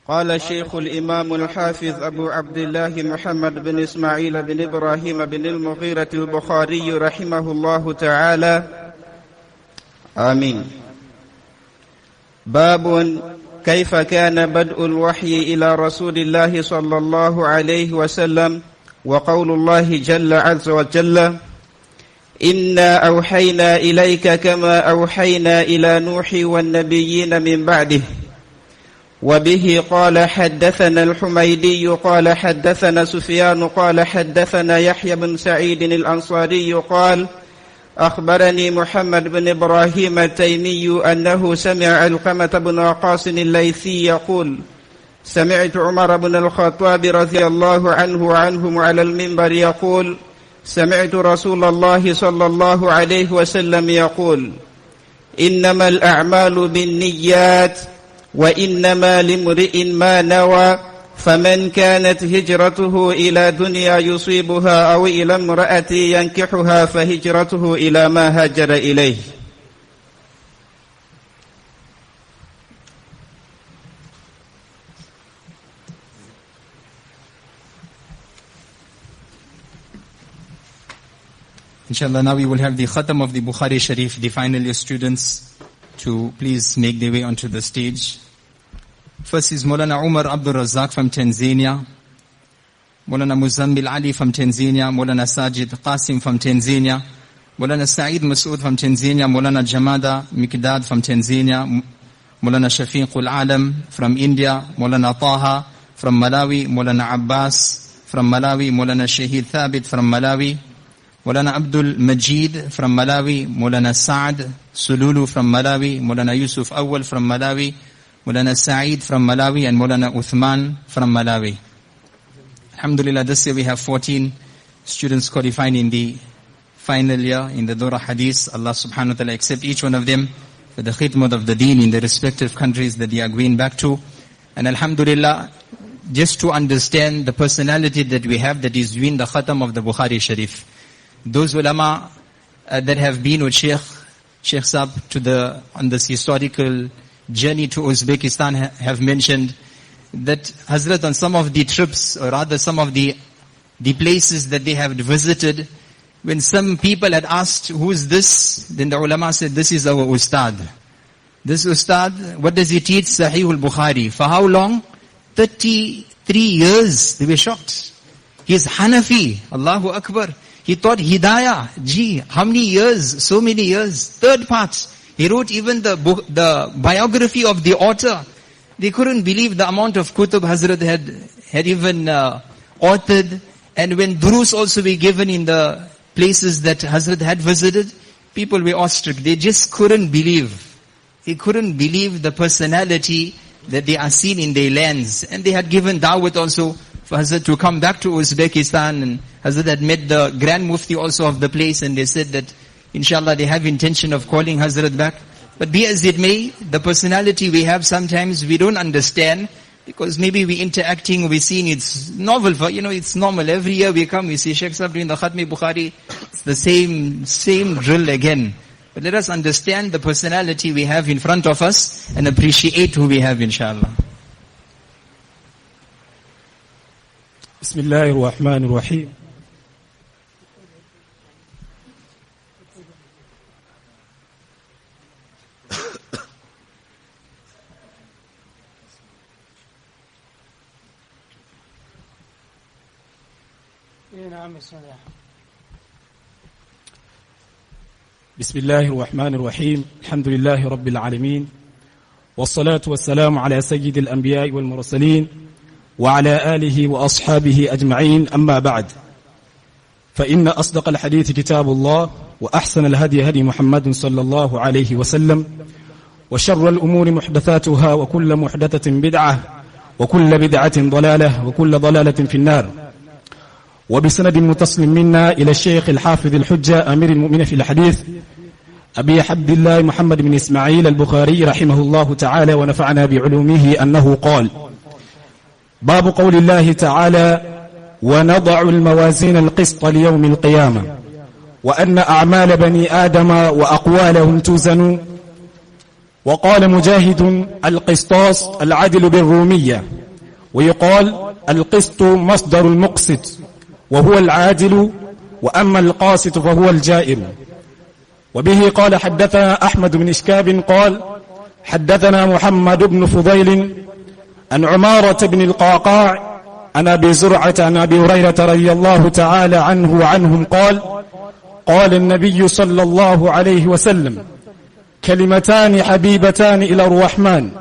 قال الشيخ الإمام الحافظ أبو عبد الله محمد بن إسماعيل بن إبراهيم بن المغيرة البخاري رحمه الله تعالى آمين. باب كيف كان بدء الوحي إلى رسول الله صلى الله عليه وسلم وقول الله جل عز وجل إنا أوحينا إليك كما أوحينا إلى نوح والنبيين من بعده. وبه قال حدثنا الحميدي قال حدثنا سفيان قال حدثنا يحيى بن سعيد الأنصاري قال أخبرني محمد بن إبراهيم التيمي أنه سمع علقمة بن وقاص الليثي يقول سمعت عمر بن الخطاب رضي الله عنه وعنهم على المنبر يقول سمعت رسول الله صلى الله عليه وسلم يقول إنما الأعمال بالنيات وإنما لامرئ ما نوى فمن كانت هجرته إلى دنيا يصيبها أو إلى امرأة ينكحها فهجرته إلى ما هاجر إليه. Inshallah, now we will have the Khatam of the Bukhari Sharif, the final year students, to please make their way onto the stage. First is Maulana Umar Abdul Razak from Tanzania, Maulana Muzammil Ali from Tanzania, Maulana Sajid Qasim from Tanzania, Maulana Saeed Masood from Tanzania, Maulana Jamada Mikdad from Tanzania, Maulana Shafiqul Alam from India, Maulana Taha from Malawi, Maulana Abbas from Malawi, Maulana Shahid Thabit from Malawi, Maulana Abdul Majid from Malawi, Maulana Saad Sululu from Malawi, Maulana Yusuf Awal from Malawi, Maulana Saeed from Malawi, and Maulana Uthman from Malawi. Alhamdulillah, this year we have 14 students qualifying in the final year in the Dura Hadith. Allah subhanahu wa ta'ala accept each one of them for the khidmat of the deen in their respective countries that they are going back to. And Alhamdulillah, just to understand the personality that we have that is doing the khatam of the Bukhari Sharif. Those ulama that have been with Sheikh Saab on this historical journey to Uzbekistan have mentioned that Hazrat on some of the trips, or rather some of the places that they have visited, when some people had asked, who is this? Then the ulama said, this is our Ustad. This Ustad, what does he teach? Sahih al-Bukhari. For how long? 33 years. They were shocked. He is Hanafi. Allahu Akbar. He taught Hidayah. Gee, how many years? So many years. Third part. He wrote even the biography of the author. They couldn't believe the amount of kutub Hazrat had even authored. And when durus also were given in the places that Hazrat had visited, people were awestruck. They just couldn't believe. They couldn't believe the personality that they are seen in their lands. And they had given da'wat also for Hazrat to come back to Uzbekistan, and Hazrat had met the Grand Mufti also of the place, and they said that inshallah they have intention of calling Hazrat back. But be as it may, the personality we have sometimes we don't understand, because maybe we interacting, we seeing it's novel, it's normal. Every year we come, we see Sheikh Sahib doing the Khatmi Bukhari, it's the same drill again. But let us understand the personality we have in front of us and appreciate who we have, inshallah. Bismillah ar-Rahman ar-Rahim. Bismillah ar-Rahman ar-Rahim. Alhamdulillahi Rabbil Alameen. والصلاة والسلام على سيد الأنبياء والمرسلين وعلى آله وأصحابه أجمعين. أما بعد، فإن أصدق الحديث كتاب الله، وأحسن الهدي هدي محمد صلى الله عليه وسلم، وشر الأمور محدثاتها، وكل محدثة بدعة، وكل بدعة ضلالة، وكل ضلالة في النار. وبسند متصل منا إلى الشيخ الحافظ الحجة أمير المؤمنين في الحديث أبي عبد الله محمد بن إسماعيل البخاري رحمه الله تعالى ونفعنا بعلومه أنه قال: باب قول الله تعالى: ونضع الموازين القسط ليوم القيامة وأن أعمال بني آدم وأقوالهم توزن. وقال مجاهد القسطاس العدل بالرومية، ويقال القسط مصدر المقسط وهو العادل، وأما القاسط فهو الجائر. وبه قال حدثنا أحمد بن إشكاب قال حدثنا محمد بن فضيل عن عمارة بن القعقاع عن أبي زرعة عن أبي هريرة رضي الله تعالى عنه وعنهم قال قال النبي صلى الله عليه وسلم كلمتان حبيبتان إلى الرحمن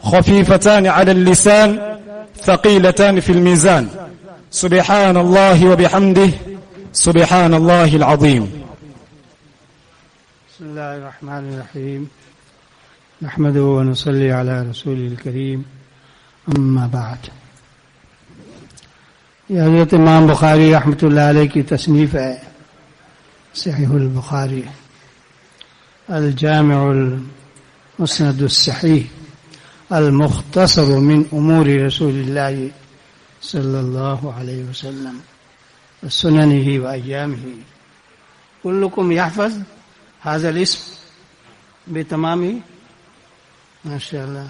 خفيفتان على اللسان ثقيلتان في الميزان سبحان الله وبحمده سبحان الله العظيم. بسم الله الرحمن الرحيم. نحمده ونصلي على رسوله الكريم. اما بعد، یہ حضرت امام بخاری رحمۃ اللہ علیہ کی تصنیف ہے صحیح البخاری، الجامع المسند الصحیح المختصر من امور رسول اللہ صلی اللہ علیہ وسلم سننه وأيامه. كلكم يحفظ هذا الاسم بتمامه؟ ما شاء الله.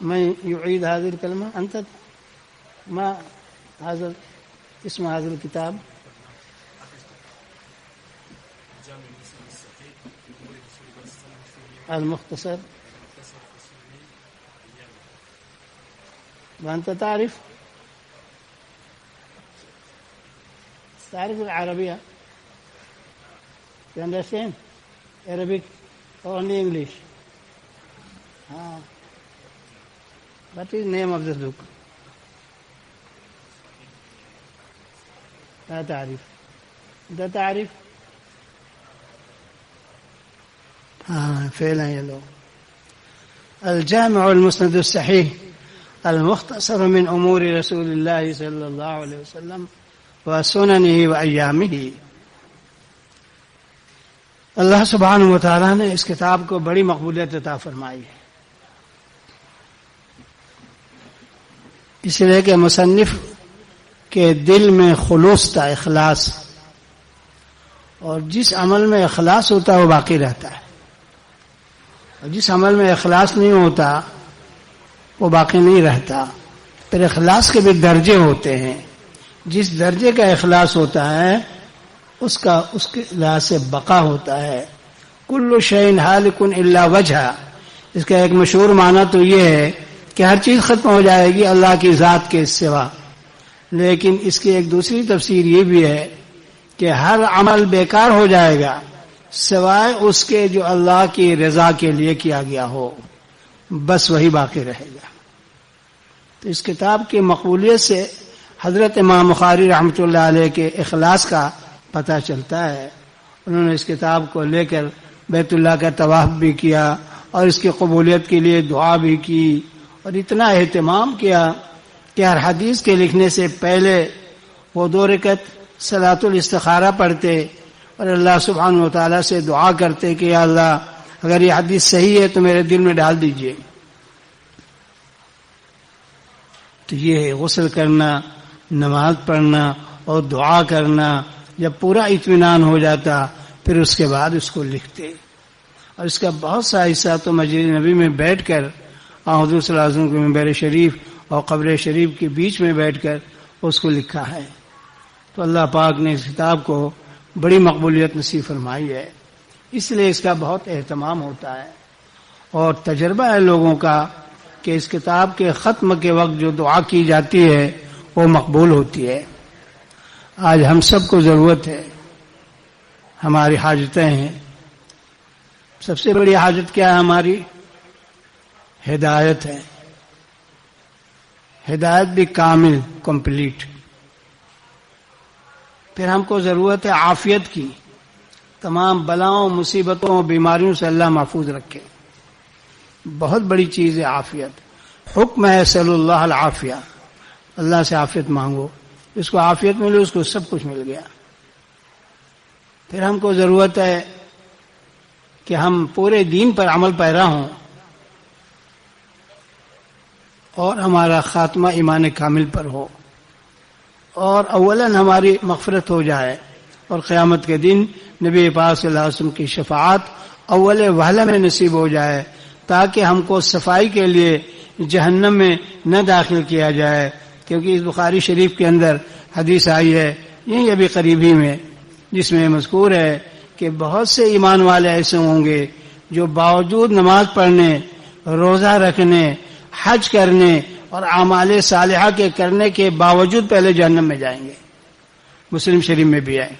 من يعيد هذه الكلمة؟ أنت ما هذا اسم هذا الكتاب؟ المختصر. وأنت تعرف العربية؟ You understand Arabic or only English? What is the name of this book? لا تعرف. أنت تعرف؟ فعلا يا لو. الجامع المسند الصحيح المختصر من أمور رسول الله صلى الله عليه وسلم وسننه وأيامه. اللہ سبحانہ و تعالیٰ نے اس کتاب کو بڑی مقبولیت عطا فرمائی ہے، اس لیے کہ مصنف کے دل میں خلوص تھا، اخلاص، اور جس عمل میں اخلاص ہوتا ہے وہ باقی رہتا ہے، اور جس عمل میں اخلاص نہیں ہوتا وہ باقی نہیں رہتا. پھر اخلاص کے بھی درجے ہوتے ہیں، جس درجے کا اخلاص ہوتا ہے اس کے لحاظ سے بقا ہوتا ہے. کل شیء ہالک الا وجہ، اس کا ایک مشہور معنی تو یہ ہے کہ ہر چیز ختم ہو جائے گی اللہ کی ذات کے سوا، لیکن اس کی ایک دوسری تفسیر یہ بھی ہے کہ ہر عمل بیکار ہو جائے گا سوائے اس کے جو اللہ کی رضا کے لیے کیا گیا ہو، بس وہی باقی رہے گا. تو اس کتاب کی مقبولیت سے حضرت امام بخاری رحمۃ اللہ علیہ کے اخلاص کا پتہ چلتا ہے. انہوں نے اس کتاب کو لے کر بیت اللہ کا طواف بھی کیا اور اس کی قبولیت کے لیے دعا بھی کی، اور اتنا اہتمام کیا کہ ہر حدیث کے لکھنے سے پہلے وہ 2 رکعت صلاۃ الاستخارہ پڑھتے اور اللہ سبحانہ و تعالیٰ سے دعا کرتے کہ یا اللہ اگر یہ حدیث صحیح ہے تو میرے دل میں ڈال دیجئے. تو یہ غسل کرنا، نماز پڑھنا اور دعا کرنا، جب پورا اطمینان ہو جاتا پھر اس کے بعد اس کو لکھتے. اور اس کا بہت سا حصہ تو مسجد نبی میں بیٹھ کر حضور صلی اللہ علیہ وسلم کے منبر شریف اور قبر شریف کے بیچ میں بیٹھ کر اس کو لکھا ہے. تو اللہ پاک نے اس کتاب کو بڑی مقبولیت نصیب فرمائی ہے، اس لیے اس کا بہت اہتمام ہوتا ہے. اور تجربہ ہے لوگوں کا کہ اس کتاب کے ختم کے وقت جو دعا کی جاتی ہے وہ مقبول ہوتی ہے. آج ہم سب کو ضرورت ہے، ہماری حاجتیں ہیں. سب سے بڑی حاجت کیا ہے ہماری؟ ہدایت ہے. ہدایت بھی کامل، کمپلیٹ. پھر ہم کو ضرورت ہے عافیت کی، تمام بلاؤں، مصیبتوں، بیماریوں سے اللہ محفوظ رکھے. بہت بڑی چیز ہے عافیت. حکم ہے صلی اللہ العافیہ، اللہ سے عافیت مانگو. اس کو عافیت ملے اس کو سب کچھ مل گیا. پھر ہم کو ضرورت ہے کہ ہم پورے دین پر عمل پیرا ہوں اور ہمارا خاتمہ ایمان کامل پر ہو، اور اولاً ہماری مغفرت ہو جائے، اور قیامت کے دن نبی پاک صلی اللہ علیہ وسلم کی شفاعت اول وہلہ میں نصیب ہو جائے. تاکہ ہم کو صفائی کے لیے جہنم میں نہ داخل کیا جائے، کیونکہ اس بخاری شریف کے اندر حدیث آئی ہے یہی ابھی قریبی میں، جس میں مذکور ہے کہ بہت سے ایمان والے ایسے ہوں گے جو باوجود نماز پڑھنے، روزہ رکھنے، حج کرنے اور اعمال صالحہ کے کرنے کے باوجود پہلے جہنم میں جائیں گے۔ مسلم شریف میں بھی آئے،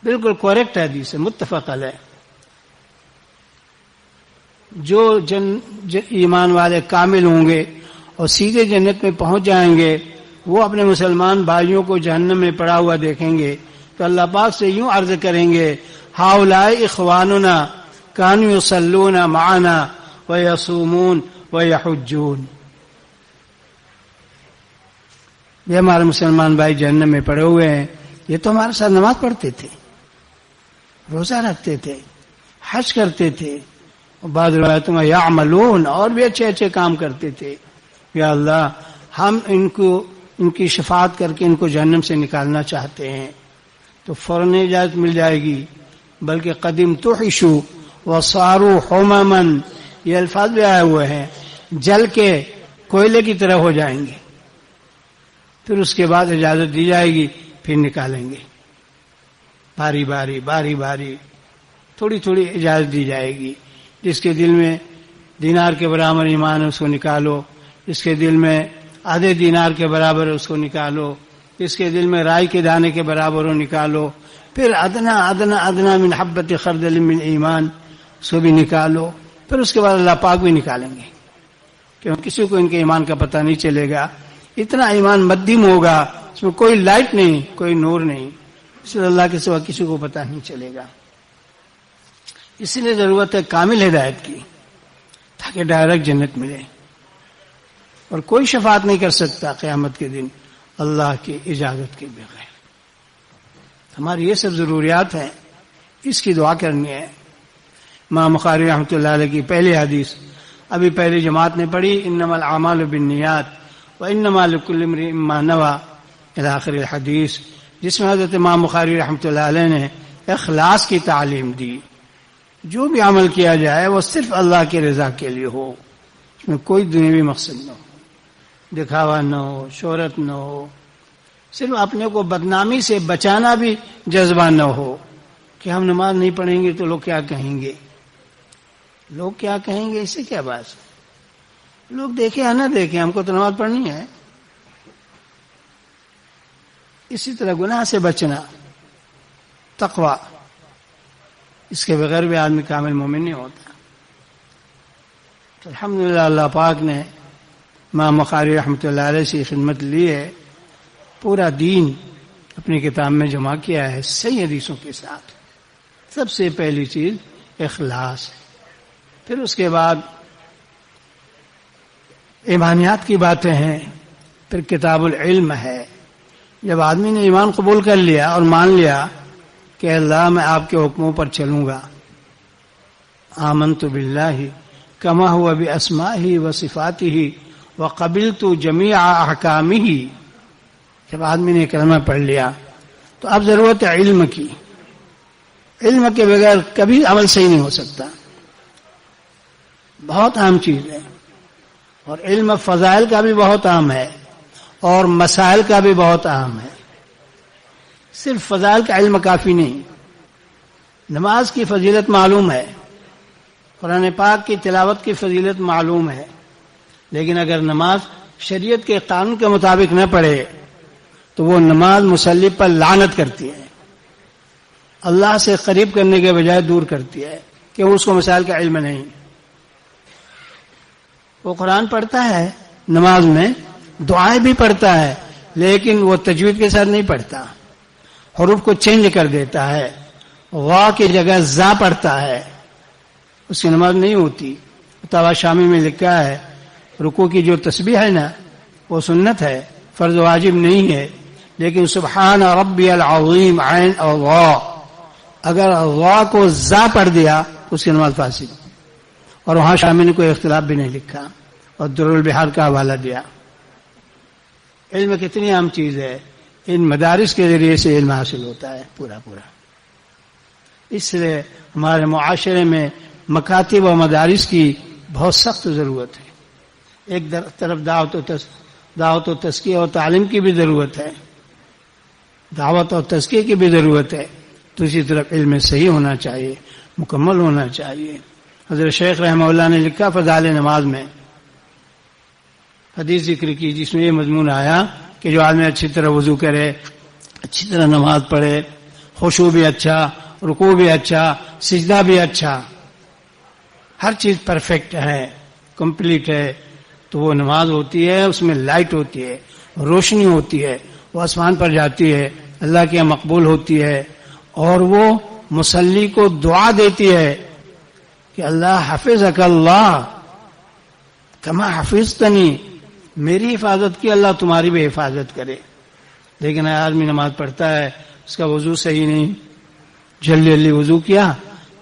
بالکل کریکٹ حدیث ہے، متفق علیہ۔ جو ایمان والے کامل ہوں گے اور سیدھے جنت میں پہنچ جائیں گے، وہ اپنے مسلمان بھائیوں کو جہنم میں پڑا ہوا دیکھیں گے تو اللہ پاک سے یوں عرض کریں گے، ہؤلاء اخواننا کانوا یصلون معنا ویصومون ویحجون، یہ ہمارے مسلمان بھائی جہنم میں پڑے ہوئے ہیں، یہ تو ہمارے ساتھ نماز پڑھتے تھے، روزہ رکھتے تھے، حج کرتے تھے، بعض روایتوں میں یعملون، اور بھی اچھے اچھے کام کرتے تھے۔ یا اللہ ہم ان کی شفاعت کر کے ان کو جہنم سے نکالنا چاہتے ہیں، تو فوراً اجازت مل جائے گی۔ بلکہ قدیم تحشو وصاروا حمما، یہ الفاظ بھی آئے ہوئے ہیں، جل کے کوئلے کی طرح ہو جائیں گے، پھر اس کے بعد اجازت دی جائے گی، پھر نکالیں گے باری باری تھوڑی تھوڑی اجازت دی جائے گی۔ جس کے دل میں دینار کے برابر ایمان ہے اس کو نکالو، جس کے دل میں آدھے دینار کے برابر اس کو نکالو، جس کے دل میں رائی کے دانے کے برابر ہو نکالو، پھر ادنا ادنا ادنا من حبت خردل من ایمان اس کو بھی نکالو، پھر اس کے بعد اللہ پاک بھی نکالیں گے، کیونکہ کسی کو ان کے ایمان کا پتہ نہیں چلے گا، اتنا ایمان مدھم ہوگا، اس میں کوئی لائٹ نہیں، کوئی نور نہیں، اس لیے اللہ کے سوا کسی کو پتہ نہیں چلے گا۔ اس لیے ضرورت ہے کامل ہدایت کی، تاکہ ڈائریکٹ جنت ملے، اور کوئی شفاعت نہیں کر سکتا قیامت کے دن اللہ کی اجازت کے بغیر۔ ہماری یہ سب ضروریات ہیں، اس کی دعا کرنی ہے۔ امام بخاری رحمۃ اللہ علیہ کی پہلی حدیث ابھی پہلی جماعت نے پڑھی، انما الاعمال بالنیات وانما لکل امرئ ما نوى الی آخر الحدیث، جس میں حضرت امام بخاری رحمۃ اللہ علیہ نے اخلاص کی تعلیم دی، جو بھی عمل کیا جائے وہ صرف اللہ کی رضا کے لیے ہو، اس میں کوئی دنیاوی مقصد نہ ہو، دکھاوا نہ ہو، شہرت نہ ہو، صرف اپنے کو بدنامی سے بچانا بھی جذبہ نہ ہو کہ ہم نماز نہیں پڑھیں گے تو لوگ کیا کہیں گے، لوگ کیا کہیں گے، اس سے کیا بات ہے، لوگ دیکھیں یا نہ دیکھیں، ہم کو تو نماز پڑھنی ہے۔ اسی طرح گناہ سے بچنا، تقوی، اس کے بغیر بھی آدمی کامل مومن نہیں ہوتا۔ تو الحمدللہ اللہ پاک نے امام بخاری رحمۃ اللہ علیہ سے خدمت لی ہے، پورا دین اپنی کتاب میں جمع کیا ہے صحیح حدیثوں کے ساتھ۔ سب سے پہلی چیز اخلاص، پھر اس کے بعد ایمانیات کی باتیں ہیں، پھر کتاب العلم ہے۔ جب آدمی نے ایمان قبول کر لیا اور مان لیا کہ اللہ میں آپ کے حکموں پر چلوں گا، آمنت باللہ کما ہوا باسمائہ وصفاتہ وقبلت جمیع احکامہ، جب آدمی نے کلمہ پڑھ لیا تو اب ضرورت ہے علم کی، علم کے بغیر کبھی عمل صحیح نہیں ہو سکتا، بہت اہم چیز ہے۔ اور علم فضائل کا بھی بہت اہم ہے اور مسائل کا بھی بہت اہم ہے، صرف فضائل کا علم کافی نہیں۔ نماز کی فضیلت معلوم ہے، قرآن پاک کی تلاوت کی فضیلت معلوم ہے، لیکن اگر نماز شریعت کے قانون کے مطابق نہ پڑھے تو وہ نماز مصلی پر لعنت کرتی ہے، اللہ سے قریب کرنے کے بجائے دور کرتی ہے، کہ اس کو مسائل کا علم نہیں۔ وہ قرآن پڑھتا ہے نماز میں، دعائیں بھی پڑھتا ہے، لیکن وہ تجوید کے ساتھ نہیں پڑھتا، حروف کو چینج کر دیتا ہے، غا کی جگہ زا پڑھتا ہے، اس کی نماز نہیں ہوتی۔ فتاوی شامی میں لکھا ہے رکوع کی جو تسبیح ہے نا وہ سنت ہے، فرض واجب نہیں ہے، لیکن سبحان ربی العظیم عین اور غا، اگر غا کو زا پڑھ دیا اس کی نماز فاسد، اور وہاں شامی نے کوئی اختلاف بھی نہیں لکھا اور در البحار کا حوالہ دیا۔ علم کتنی اہم چیز ہے، ان مدارس کے ذریعے سے علم حاصل ہوتا ہے پورا۔ اس لیے ہمارے معاشرے میں مکاتب و مدارس کی بہت سخت ضرورت ہے. ایک طرف دعوت و تزکیہ اور تعلیم کی بھی ضرورت ہے، دعوت اور تزکیہ کی بھی ضرورت ہے. دوسری طرف علم صحیح ہونا چاہیے، مکمل ہونا چاہیے. حضرت شیخ رحمہ اللہ نے لکھا فضائل نماز میں حدیث ذکر کی جس میں یہ مضمون آیا کہ جو آدمی اچھی طرح وضو کرے، اچھی طرح نماز پڑھے، خشوع بھی اچھا، رکوع بھی اچھا، سجدہ بھی اچھا، ہر چیز پرفیکٹ ہے، کمپلیٹ ہے، تو وہ نماز ہوتی ہے، اس میں لائٹ ہوتی ہے، روشنی ہوتی ہے، وہ آسمان پر جاتی ہے، اللہ کے یہاں مقبول ہوتی ہے، اور وہ مصلی کو دعا دیتی ہے کہ اللہ حفظک اللہ کما حفظتنی، میری حفاظت کی اللہ تمہاری بھی حفاظت کرے. لیکن آدمی نماز پڑھتا ہے، اس کا وضو صحیح نہیں، جلدی جلدی وضو کیا،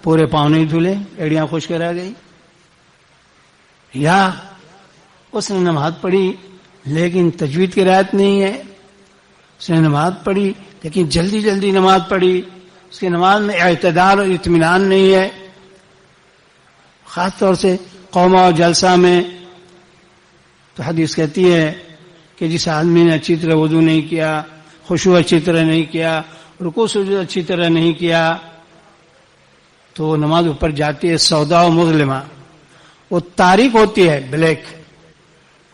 پورے پاؤں نہیں دھلے، ایڑیاں خشک رہ گئی، یا اس نے نماز پڑھی لیکن تجوید کی رعایت نہیں ہے، اس نے نماز پڑھی لیکن جلدی جلدی نماز پڑھی، اس کی نماز میں اعتدال اور اطمینان نہیں ہے. خاص طور سے قومہ اور جلسہ میں تو حدیث کہتی ہے کہ جس آدمی نے اچھی طرح وضو نہیں کیا، خشوع اچھی طرح نہیں کیا، رکوع سجود اچھی طرح نہیں کیا، تو وہ نماز اوپر جاتی ہے سودا و مظلمہ، وہ تاریک ہوتی ہے، بلیک،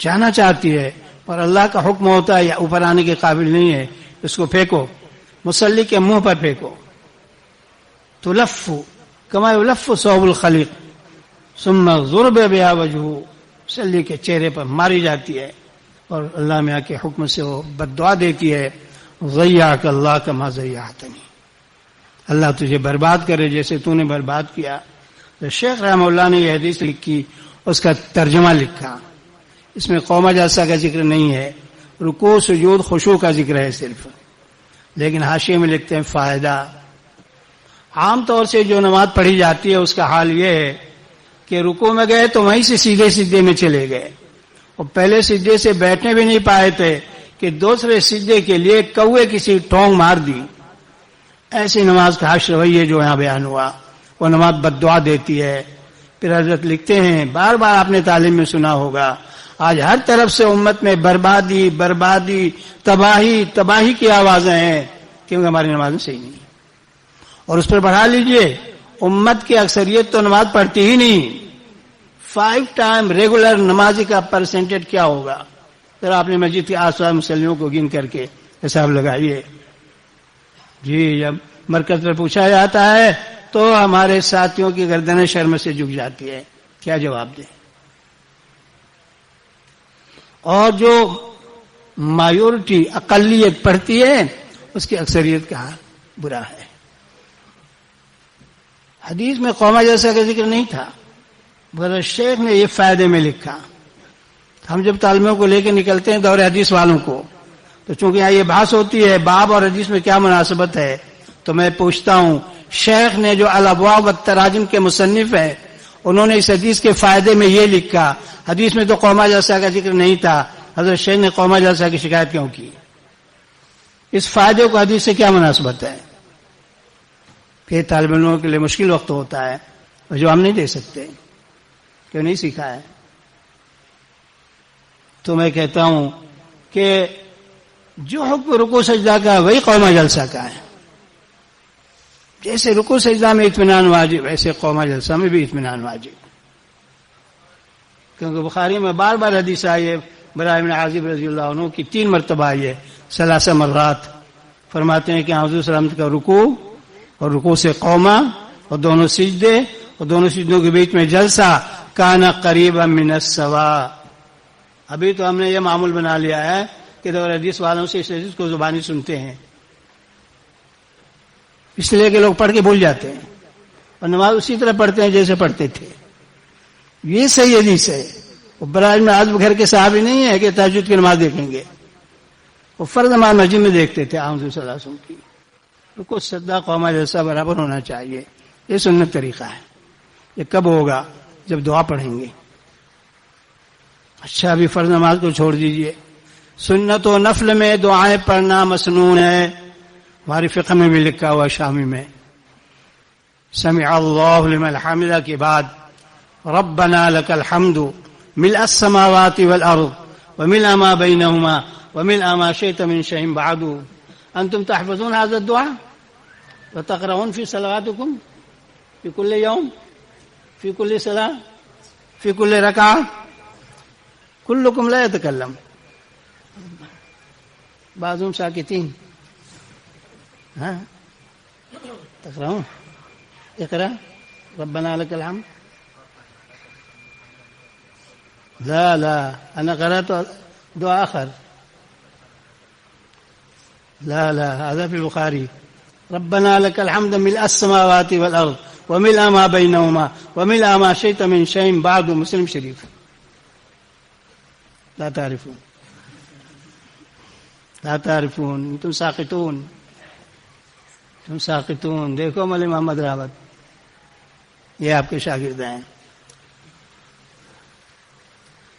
جانا چاہتی ہے، اور اللہ کا حکم ہوتا ہے یا اوپر آنے کے قابل نہیں ہے، اس کو پھینکو، مصلی کے منہ پر پھینکو. تلف کما یلف ثوب الخلیق ثم ضرب بها وجهه، مصلی کے چہرے پر ماری جاتی ہے اور اللہ میاں کے حکم سے وہ بد دعا دیتی ہے، ضیعک اللہ کما ضیعتنی، اللہ تجھے برباد کرے جیسے تو نے برباد کیا. تو شیخ رحمہ اللہ نے یہ حدیث لکھی، اس کا ترجمہ لکھا، اس میں قومہ جلسہ کا ذکر نہیں ہے، رکوع سجود خشوع کا ذکر ہے صرف. لیکن حاشیے میں لکھتے ہیں فائدہ. عام طور سے جو نماز پڑھی جاتی ہے اس کا حال یہ ہے کہ رکوع میں گئے تو وہیں سے سیدھے سجدے میں چلے گئے، اور پہلے سجدے سے بیٹھنے بھی نہیں پائے تھے کہ دوسرے سجدے کے لیے کوے کسی ٹونگ مار دی. ایسی نماز کا حش رویہ جو یہاں بیان ہوا، وہ نماز بد دعا دیتی ہے. پھر حضرت لکھتے ہیں، بار بار آپ نے تعلیم میں سنا ہوگا، آج ہر طرف سے امت میں بربادی بربادی تباہی تباہی کی آوازیں ہیں، کیونکہ ہماری نمازیں صحیح نہیں. اور اس پر بڑھا لیجئے، امت کی اکثریت تو نماز پڑھتی ہی نہیں. 5 ٹائم ریگولر نمازی کا پرسنٹیج کیا ہوگا؟ ذرا اپنی مسجد کے آس پاس مسلموں کو گن کر کے حساب لگائیے. جی جب مرکز پر پوچھا جاتا ہے تو ہمارے ساتھیوں کی گردنیں شرم سے جھک جاتی ہے، کیا جواب دیں؟ اور جو مایورٹی اقلیت پڑھتی ہے اس کی اکثریت کا حال برا ہے. حدیث میں قومہ جیسا کا ذکر نہیں تھا، مگر شیخ نے یہ فائدے میں لکھا. ہم جب طالبوں کو لے کے نکلتے ہیں دور حدیث والوں کو، تو چونکہ یہاں یہ بحث ہوتی ہے باب اور حدیث میں کیا مناسبت ہے، تو میں پوچھتا ہوں شیخ نے جو الابواب والتراجم کے مصنف ہیں انہوں نے اس حدیث کے فائدے میں یہ لکھا، حدیث میں تو قومہ جلسہ کا ذکر نہیں تھا، حضرت شیخ نے قومہ جلسہ کی شکایت کیوں کی؟ اس فائدے کو حدیث سے کیا مناسبت ہے؟ کہ طالب علموں کے لیے مشکل وقت ہوتا ہے جو ہم نہیں دے سکتے، کیوں نہیں سیکھا ہے. تو میں کہتا ہوں کہ جو حکم رکوع سجدہ کا وہی قومہ جلسہ کا ہے. جیسے رکوع سجدہ میں اطمینان واجب، ایسے قومہ جلسہ میں بھی اطمینان واجب. کیونکہ بخاری میں بار بار حدیث آئی ہے، براء بن عازب رضی اللہ عنہ کی 3 مرتبہ آئی ہے، 3 مرات. فرماتے ہیں کہ حضور صلی اللہ علیہ وسلم کا رکوع اور رکوع سے قومہ اور دونوں سجدے اور دونوں سجدوں کے بیچ میں جلسہ کان قریبا من السواء. ابھی تو ہم نے یہ معمول بنا لیا ہے کہ دور حدیث والوں سے اس حدیث کو زبانی سنتے ہیں، اس لیے کہ لوگ پڑھ کے بھول جاتے ہیں اور نماز اسی طرح پڑھتے ہیں جیسے پڑھتے تھے. یہ صحیح حدیث ہے. وہ براج میں آج گھر کے صحابی نہیں ہے کہ تہجد کی نماز دیکھیں گے، وہ فرض نماز مسجد میں دیکھتے تھے حضور صلی اللہ علیہ وسلم کی. رکوع سجدہ قومہ جیسا برابر ہونا چاہیے، یہ سنت طریقہ ہے. یہ کب ہوگا؟ جب دعا پڑھیں گے. اچھا ابھی فرض نماز کو چھوڑ دیجئے، سنت و نفل میں دعائیں پڑھنا مسنون ہے. ہماری فقہ میں بھی لکھا ہوا شامی میں سمع اللہ لمن حمدہ کے بعد ربنا لك الحمد ملء السماوات والأرض وملء ما بينهما وملء ما شئت من شيء بعد. أنتم تحفظون هذا الدعاء وتقرؤون في صلواتكم في كل يوم في كل صلاة في كل ركعة. كلكم لا يتكلم، بعضهم ساكتين. ها تقرؤون؟ اقرأ ربنا لك الحمد. لا أنا قرأت دعاء آخر. لا هذا في البخاري. ربنا لك الحمد ملء السماوات والأرض وملء ما بينهما وملء ما شئت من شيء بعد. مسلم شریف. لا تعرفون تم ساقطون. دیکھو مولوی محمد راوت، یہ آپ کے شاگرد ہیں.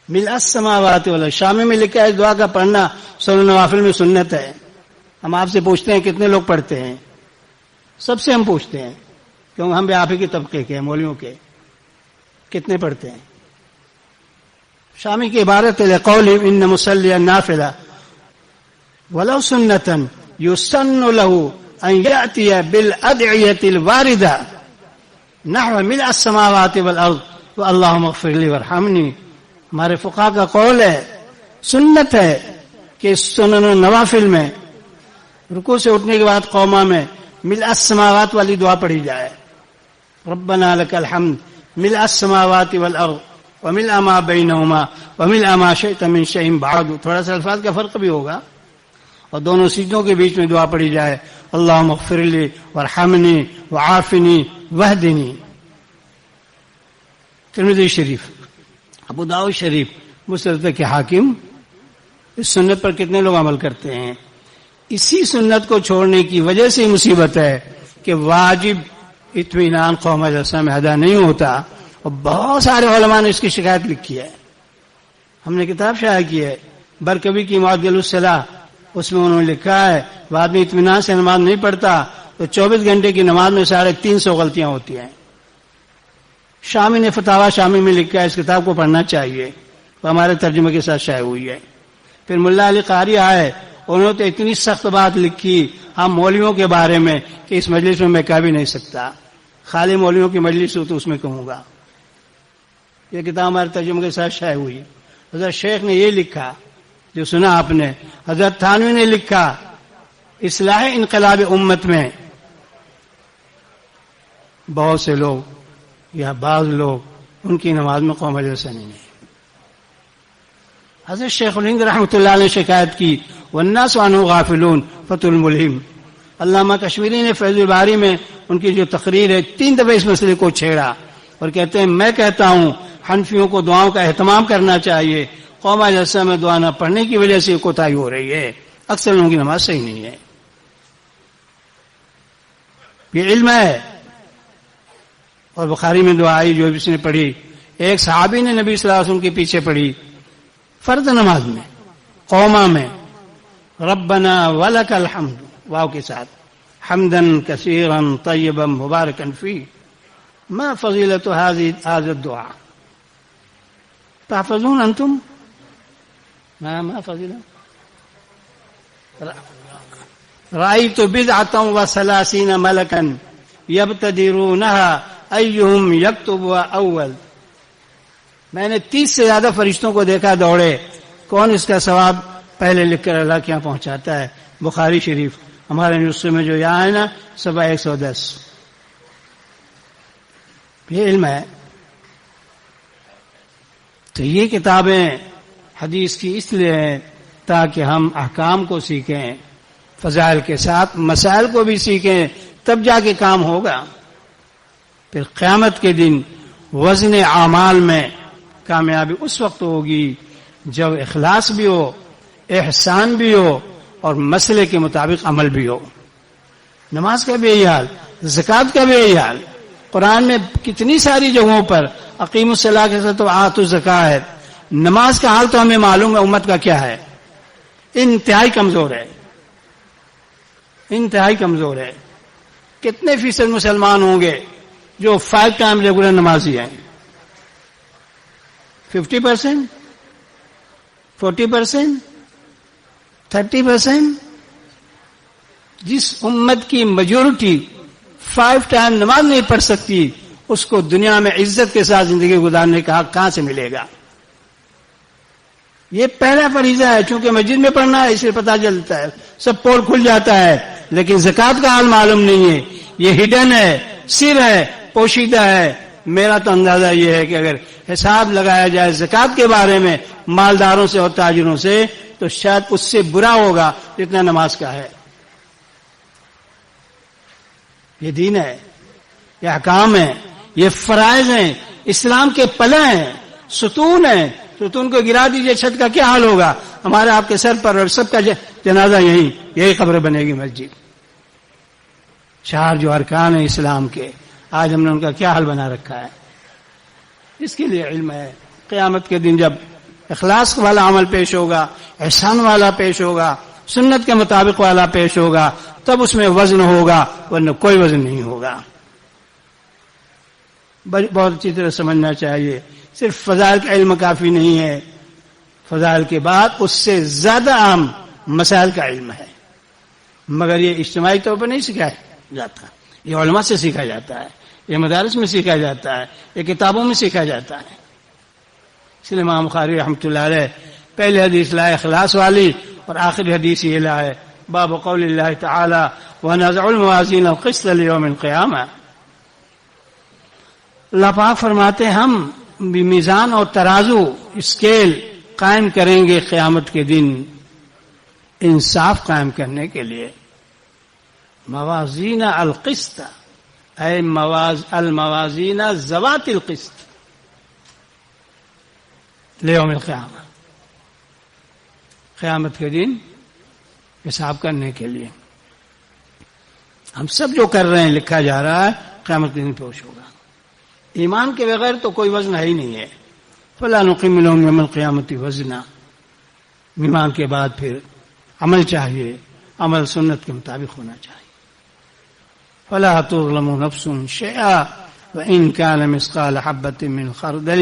ملء السماوات والارض، شامی میں لکھا ہے دعا کا پڑھنا سنن نوافل میں سنت ہے. ہم آپ سے پوچھتے ہیں کتنے لوگ پڑھتے ہیں؟ سب سے ہم پوچھتے ہیں، کیوں ہم بھی آپ ہی کے طبقے کے ہیں، مولویوں کے. کتنے پڑھتے ہیں؟ شامی کی عبارت ہے قول ان مصلی النافلہ ولو سنتا یسن له ان یأتی بالادعیۃ الواردہ نحو ملء السماوات والارض واللہم اغفر لی وارحمنی. ہمارے فقہا کا قول ہے، سنت ہے کہ سنن نوافل میں رکوع سے اٹھنے کے بعد قوما میں ملء السماوات والی دعا پڑھی جائے. ربنا لك الحمد ملء السماوات والارض وملء ما بينهما وملء ما شئت من شيء بعد. تھوڑا سا الفاظ کا فرق بھی ہوگا، اور دونوں سیٹوں کے بیچ میں دعا پڑھی جائے اللہم اغفر لی وارحمنی وعافنی واہدنی. ترمذی شریف، ابو داؤد شریف، مستدرک کے حاکم. اس سنت پر کتنے لوگ عمل کرتے ہیں؟ اسی سنت کو چھوڑنے کی وجہ سے مصیبت ہے کہ واجب اطمینان قوم جلسہ میں ادا نہیں ہوتا. اور بہت سارے علماء نے اس کی شکایت لکھی ہے. ہم نے کتاب شائع کی ہے برکوی کی معدل الصلاح، اس میں انہوں نے لکھا ہے وہ آدمی اطمینان سے نماز نہیں پڑھتا تو 24 گھنٹے کی نماز میں 350 غلطیاں ہوتی ہیں. شامی نے فتاوی شامی میں لکھا ہے اس کتاب کو پڑھنا چاہیے، وہ ہمارے ترجمے کے ساتھ شائع ہوئی ہے. پھر ملا علی قاری آئے، انہوں نے اتنی سخت بات لکھی ہم مولویوں کے بارے میں کہ اس مجلس میں کہہ بھی نہیں سکتا. خالی مولویوں کی مجلس ہو تو اس میں کہوں گا. یہ کتاب ہمارے ترجمے کے ساتھ شائع ہوئی. حضرت شیخ نے یہ لکھا جو سنا آپ نے. حضرت تھانوی نے لکھا اصلاح انقلاب امت میں بہت سے لوگ یا بعض لوگ ان کی نماز میں قوم جیسا نہیں ہے. حضرت شیخ الہند رحمۃ اللہ علیہ نے شکایت کی والناس عنہ غافلون فتح الملہم. علامہ کشمیری نے فیض الباری میں ان کی جو تقریر ہے 3 دفعہ اس مسئلے کو چھیڑا اور کہتے ہیں میں کہتا ہوں حنفیوں کو دعاؤں کا اہتمام کرنا چاہیے، قوم جلسہ میں دعا نہ پڑھنے کی وجہ سے کوتاہی ہو رہی ہے، اکثر لوگوں کی نماز صحیح نہیں ہے. یہ علم ہے. اور بخاری میں دعا آئی جو اس نے پڑھی، ایک صحابی نے نبی صلی اللہ علیہ وسلم کے پیچھے پڑھی فرض نماز میں قوما میں ربنا ولک الحمد واو کے ساتھ حمدا کثیرا طیبا مبارکا فیہ ما فضیلت هذا الدعاء تحفظون انتم ما فضیلت رأيت بدعة و30 ملكا يبتدرونها أيهم يكتب أول. میں نے 30 سے زیادہ فرشتوں کو دیکھا دوڑے، کون اس کا ثواب پہلے لکھ کر اللہ کے یہاں پہنچاتا ہے. بخاری شریف ہمارے نسخے میں جو یہاں ہے نا 110. یہ علم ہے. تو یہ کتابیں حدیث کی اس لیے ہیں تاکہ ہم احکام کو سیکھیں، فضائل کے ساتھ مسائل کو بھی سیکھیں، تب جا کے کام ہوگا. پھر قیامت کے دن وزن اعمال میں کامیابی اس وقت ہوگی جب اخلاص بھی ہو، احسان بھی ہو اور مسئلے کے مطابق عمل بھی ہو. نماز کا بھی یہی حال، زکوٰۃ کا بھی یہی حال. قرآن میں کتنی ساری جگہوں پر اقیم الصلاۃ کے ساتھ آتوا الزکاۃ ہے. نماز کا حال تو ہمیں معلوم ہے امت کا کیا ہے، انتہائی کمزور ہے، انتہائی کمزور ہے. کتنے فیصد مسلمان ہوں گے جو 5 ٹائم ریگولر نمازی ہیں. 50%, 40%, 30%. جس امت کی میجورٹی 5 ٹائم نماز نہیں پڑھ سکتی اس کو دنیا میں عزت کے ساتھ زندگی گزارنے کا حق کہاں سے ملے گا؟ یہ پہلا فریضہ ہے. چونکہ مسجد میں پڑھنا ہے اس لیے پتہ چلتا ہے, سب پول کھل جاتا ہے, لیکن زکوٰۃ کا حال معلوم نہیں ہے. یہ ہڈن ہے, سر ہے, پوشیدہ ہے. میرا تو اندازہ یہ ہے کہ اگر حساب لگایا جائے زکوٰۃ کے بارے میں مالداروں سے اور تاجروں سے تو شاید اس سے برا ہوگا جتنا نماز کا ہے. یہ دین ہے, یہ احکام ہے, یہ فرائض ہیں, اسلام کے پلے ہیں, ستون ہیں. ستون کو گرا دیجئے چھت کا کیا حال ہوگا؟ ہمارے آپ کے سر پر اور سب کا جنازہ یہی قبر بنے گی مسجد. 4 جو ارکان ہیں اسلام کے, آج ہم نے ان کا کیا حال بنا رکھا ہے؟ اس کے لیے علم ہے. قیامت کے دن جب اخلاص والا عمل پیش ہوگا, احسان والا پیش ہوگا, سنت کے مطابق والا پیش ہوگا, تب اس میں وزن ہوگا, ورنہ کوئی وزن نہیں ہوگا. بہت اچھی طرح سمجھنا چاہیے. صرف فضائل کا علم کافی نہیں ہے, فضائل کے بعد اس سے زیادہ اہم مسائل کا علم ہے. مگر یہ اجتماعی طور پر نہیں سکھایا جاتا, یہ علماء سے سیکھا جاتا ہے, یہ مدارس میں سیکھا جاتا ہے, یہ کتابوں میں سیکھا جاتا ہے. اس لیے امام بخاری رحمۃ اللہ علیہ پہلی حدیث لائے اخلاص والی, اور آخری حدیث یہ لائے باب قول اللہ تعالی ونضع الموازین القسط لیوم القیامہ. اللہ پاک فرماتے ہیں ہم میزان اور ترازو اسکیل قائم کریں گے قیامت کے دن انصاف قائم کرنے کے لیے. موازین القسط اے الموازین ذوات القسط لیوم القیامہ, قیامت کے دن حساب کرنے کے لیے. ہم سب جو کر رہے ہیں لکھا جا رہا ہے, قیامت کے دن پیش ہوگا. ایمان کے بغیر تو کوئی وزن ہے ہی نہیں ہے. فلا نقیم لهم یوم القیامت وزنا. ایمان کے بعد پھر عمل چاہیے, عمل سنت کے مطابق ہونا چاہیے. فلا تظلم نفس شیئا وان كان مثقال حبة من خردل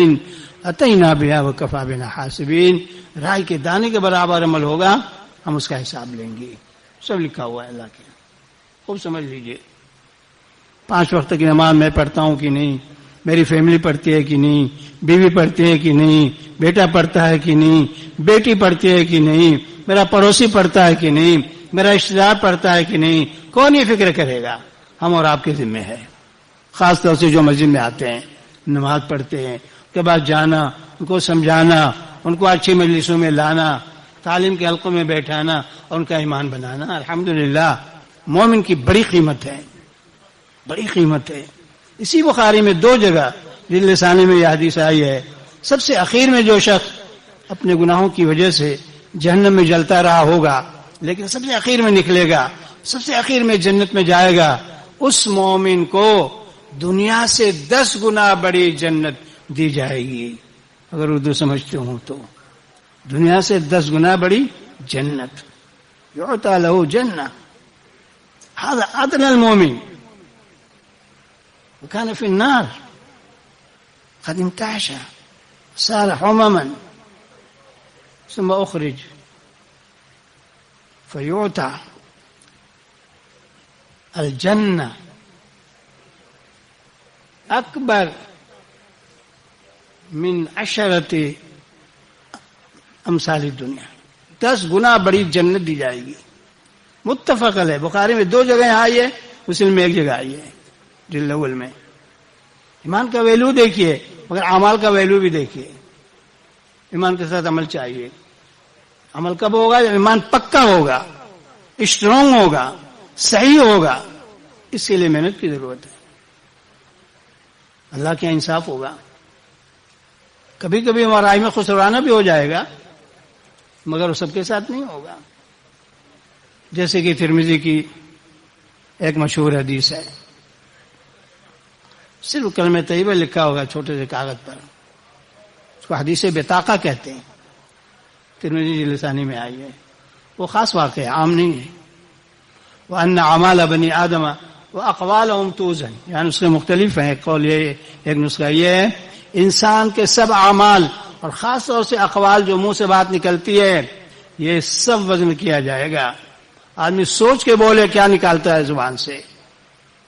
اتینا بها وکفى بنا حاسبین. رائی کے دانے کے برابر عمل ہوگا, ہم اس کا حساب لیں گے. سب لکھا ہوا ہے اللہ کے, خوب سمجھ لیجئے. 5 وقت کی نماز میں پڑھتا ہوں کہ نہیں, میری فیملی پڑھتی ہے کہ نہیں, بیوی پڑھتی ہے کہ نہیں, بیٹا پڑھتا ہے کہ نہیں, بیٹی پڑھتی ہے کہ نہیں, میرا پڑوسی پڑھتا ہے کہ نہیں, میرا رشتہ دار پڑھتا ہے کہ نہیں, کون یہ فکر کرے گا؟ ہم اور آپ کے ذمہ ہے. خاص طور سے جو مسجد میں آتے ہیں, نماز پڑھتے ہیں, اس کے بعد جانا, ان کو سمجھانا, ان کو اچھی مجلسوں میں لانا, تعلیم کے حلقوں میں بیٹھانا اور ان کا ایمان بنانا. الحمدللہ مومن کی بڑی قیمت ہے, بڑی قیمت ہے. اسی بخاری میں 2 جگہ جن لسانے میں یہ حدیث آئی ہے, سب سے اخیر میں جو شخص اپنے گناہوں کی وجہ سے جہنم میں جلتا رہا ہوگا لیکن سب سے اخیر میں نکلے گا, سب سے اخیر میں جنت میں جائے گا, اس مومن کو دنیا سے 10 گنا بڑی جنت دی جائے گی. اگر اردو سمجھتے ہوں تو دنیا سے 10 گنا بڑی جنت. یعطى له جنة هذا أدنى المؤمن وكان في النار قد انتعش صار حمما ثم أخرج فيعطى الجنة أكبر من 10 امثال الدنیا. 10 گنا بڑی جنت دی جائے گی. متفق ہے, بخاری میں 2 جگہیں آئی ہے, مسلم میں 1 جگہ آئی ہے. جلد اول میں ایمان کا ویلو دیکھیے, مگر اعمال کا ویلو بھی دیکھیے. ایمان کے ساتھ عمل چاہیے. عمل کب ہوگا؟ جب ایمان پکا ہوگا, اسٹرانگ ہوگا, صحیح ہوگا. اس کے لیے محنت کی ضرورت ہے. اللہ کے انصاف ہوگا. کبھی کبھی ہمارا رائے میں خسرانہ بھی ہو جائے گا, مگر وہ سب کے ساتھ نہیں ہوگا. جیسے کہ ترمذی کی ایک مشہور حدیث ہے, صرف کلمہ طیبہ لکھا ہوگا چھوٹے سے کاغذ پر, اس کو حدیث بطاقہ کہتے ہیں. ترمذی لسانی میں آئی ہے. وہ خاص واقعہ ہے, عام نہیں ہے. وَأَنَّ أَعْمَالَ بَنِي آدَمَ وہ اقوالہم توزن، یعنی اس کے مختلف ہیں. ایک قول یہ، ایک نسخہ یہ ہے انسان کے سب اعمال اور خاص طور سے اقوال جو منہ سے بات نکلتی ہے یہ سب وزن کیا جائے گا. آدمی سوچ کے بولے کیا نکالتا ہے زبان سے.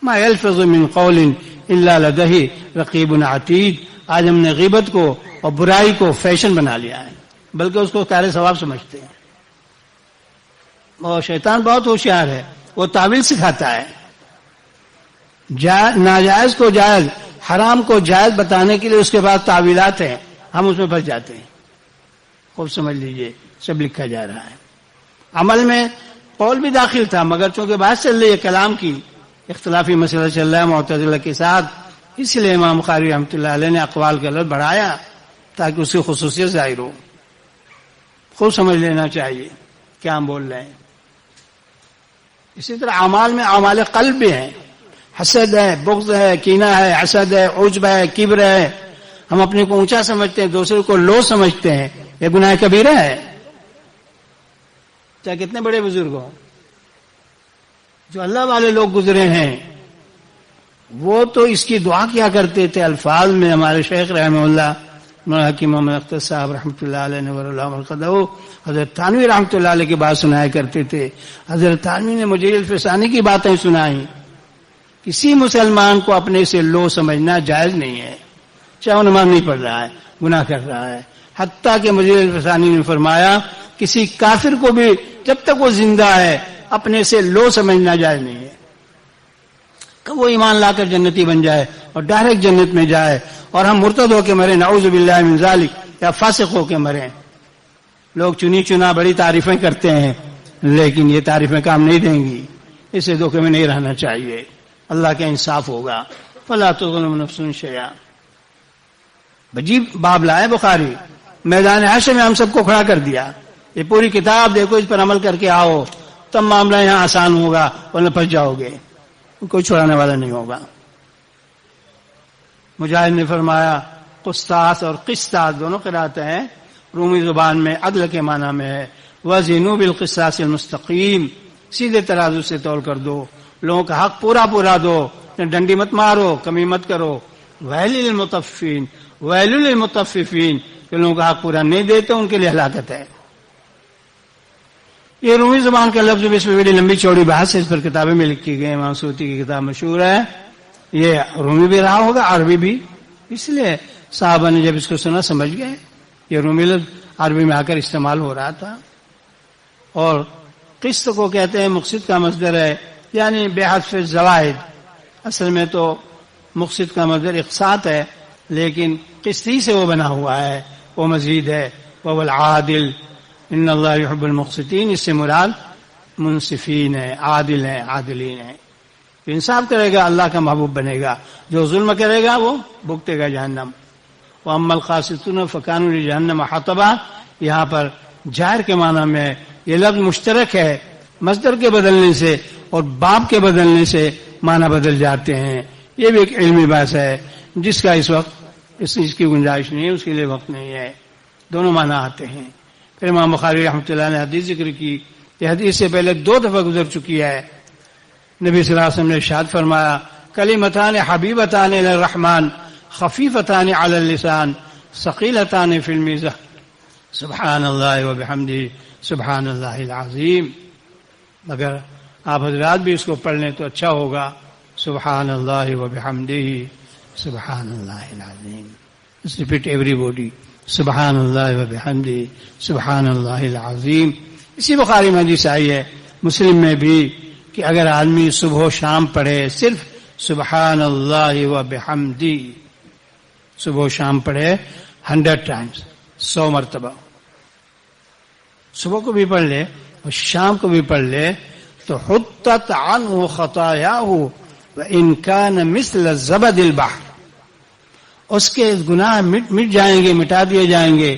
ما یلفظ من قول الا لدیہ رقیب عتید. آج ہم نے غیبت کو اور برائی کو فیشن بنا لیا ہے، بلکہ اس کو کار ثواب سمجھتے ہیں. اور شیطان بہت ہوشیار ہے، وہ تعویل سکھاتا ہے. ناجائز کو جائز، حرام کو جائز بتانے کے لیے اس کے بعد تعویلات ہیں، ہم اس میں پھنس جاتے ہیں. خوب سمجھ لیجئے سب لکھا جا رہا ہے. عمل میں قول بھی داخل تھا، مگر چونکہ بات چل رہی ہے کلام کی، اختلافی مسئلہ چل رہا ہے معتزلہ کے ساتھ، اس لیے امام بخاری رحمۃ اللہ علیہ نے اقوال کا لفظ بڑھایا تاکہ اس کی خصوصیت ظاہر ہو. خوب سمجھ لینا چاہیے کیا ہم بول رہے ہیں. اسی طرح اعمال میں اعمال قلب بھی ہیں. حسد ہے، بغض ہے، کینہ ہے، حسد ہے، عجب ہے، کبر ہے. ہم اپنے کو اونچا سمجھتے ہیں، دوسرے کو لو سمجھتے ہیں. یہ گناہ کبیرہ ہے. چاہے کتنے بڑے بزرگ ہوں، جو اللہ والے لوگ گزرے ہیں وہ تو اس کی دعا کیا کرتے تھے الفاظ میں. ہمارے شیخ رحمہ اللہ مولانا حکیم محمد اختر صاحب رحمۃ اللہ علیہ نور اللہ مرقدہ حضرت تھانوی رحمۃ اللہ علیہ کی بات سنایا کرتے تھے. حضرت تھانوی نے مجید الفسانی کی باتیں سنائیں. کسی مسلمان کو اپنے سے لو سمجھنا جائز نہیں ہے، چاہے وہ نماز نہیں پڑھ رہا ہے، گناہ کر رہا ہے. حتیٰ کہ مجید الفسانی نے فرمایا کسی کافر کو بھی جب تک وہ زندہ ہے اپنے سے لو سمجھنا جائز نہیں ہے. کہ وہ ایمان لا کر جنتی بن جائے اور ڈائریکٹ جنت میں جائے اور ہم مرتد ہو کے مرے، نعوذ باللہ من ذالک، یا فاسق ہو کے مرے. لوگ چنی چنا بڑی تعریفیں کرتے ہیں لیکن یہ تعریفیں کام نہیں دیں گی. اسے دھوکے میں نہیں رہنا چاہیے. اللہ کا انصاف ہوگا. فلا تظلم نفس شیئا. عجیب باب لائے بخاری. میدان حشر میں ہم سب کو کھڑا کر دیا. یہ پوری کتاب دیکھو، اس پر عمل کر کے آؤ، تب معاملہ یہاں آسان ہوگا، ورنہ پھنس جاؤ گے، کوئی چھوڑانے والا نہیں ہوگا. مجاہد نے فرمایا قسطاس اور قسطاس دونوں قرأتیں ہیں. رومی زبان میں عدل کے معنی میں ہے وزنوا بالقسطاس المستقیم. سیدھے ترازو سے تول کر دو، لوگوں کا حق پورا پورا دو، ڈنڈی مت مارو، کمی مت کرو. ویل للمطففین، ویل للمطففین، کہ لوگوں کا حق پورا نہیں دیتے ان کے لیے ہلاکت ہے. یہ رومی زبان کا لفظ، اس میں بڑی لمبی چوڑی بحث ہے، اس پر کتابیں میں لکھی گئی. امام سیوطی کی کتاب مشہور ہے. یہ رومی بھی رہا ہوگا، عربی بھی، اس لیے صحابہ نے جب اس کو سنا سمجھ گئے. یہ رومی لفظ عربی میں آ کر استعمال ہو رہا تھا. اور قسط کو کہتے ہیں مقصد کا مصدر ہے، یعنی بے حذف زوائد. اصل میں تو مقصد کا مصدر اقساط ہے، لیکن قسطی سے وہ بنا ہوا ہے، وہ مزید ہے. وهو العادل، ان اللہ يحب المقسطین. اس سے مراد منصفین ہے، عادل ہیں، عادلین ہیں. انصاف کرے گا اللہ کا محبوب بنے گا. جو ظلم کرے گا وہ بھگتے گا جہنم. واما القاسطون فكانوا لجہنم حطبا. یہاں پر جائر کے معنی میں یہ لفظ مشترک ہے، مصدر کے بدلنے سے اور باب کے بدلنے سے معنی بدل جاتے ہیں. یہ بھی ایک علمی بحث ہے جس کا اس وقت اس چیز کی گنجائش نہیں ہے، اس کے لیے وقت نہیں ہے. دونوں معنی آتے ہیں. پھر امام بخاری رحمۃ اللہ نے حدیث ذکر کی. یہ حدیث سے پہلے 2 دفعہ گزر چکی ہے. نبی صلی اللہ علیہ وسلم نے ارشاد فرمایا کلمتان حبیبتان الی الرحمن خفیفتان علی اللسان ثقیلتان فی المیزان سبحان اللہ وبحمدہ سبحان اللہ العظیم. اگر آپ حضرات بھی اس کو پڑھ لیں تو اچھا ہوگا. سبحان اللہ وبحمدہ سبحان اللہ العظیم. Repeat every body. سبحان اللہ وبحمدہ سبحان اللہ العظیم. اسی بخاری میں حدیث آئی ہے، مسلم میں بھی، کہ اگر آدمی صبح و شام پڑھے صرف سبحان اللہ وبحمدہ، صبح و شام پڑھے 100 ٹائمز، 100 مرتبہ، صبح کو بھی پڑھ لے اور شام کو بھی پڑھ لے تو حطت عنہ خطایاہ وان کان مثل الزبد البحر. اس کے گناہ مٹ جائیں گے، مٹا دیے جائیں گے،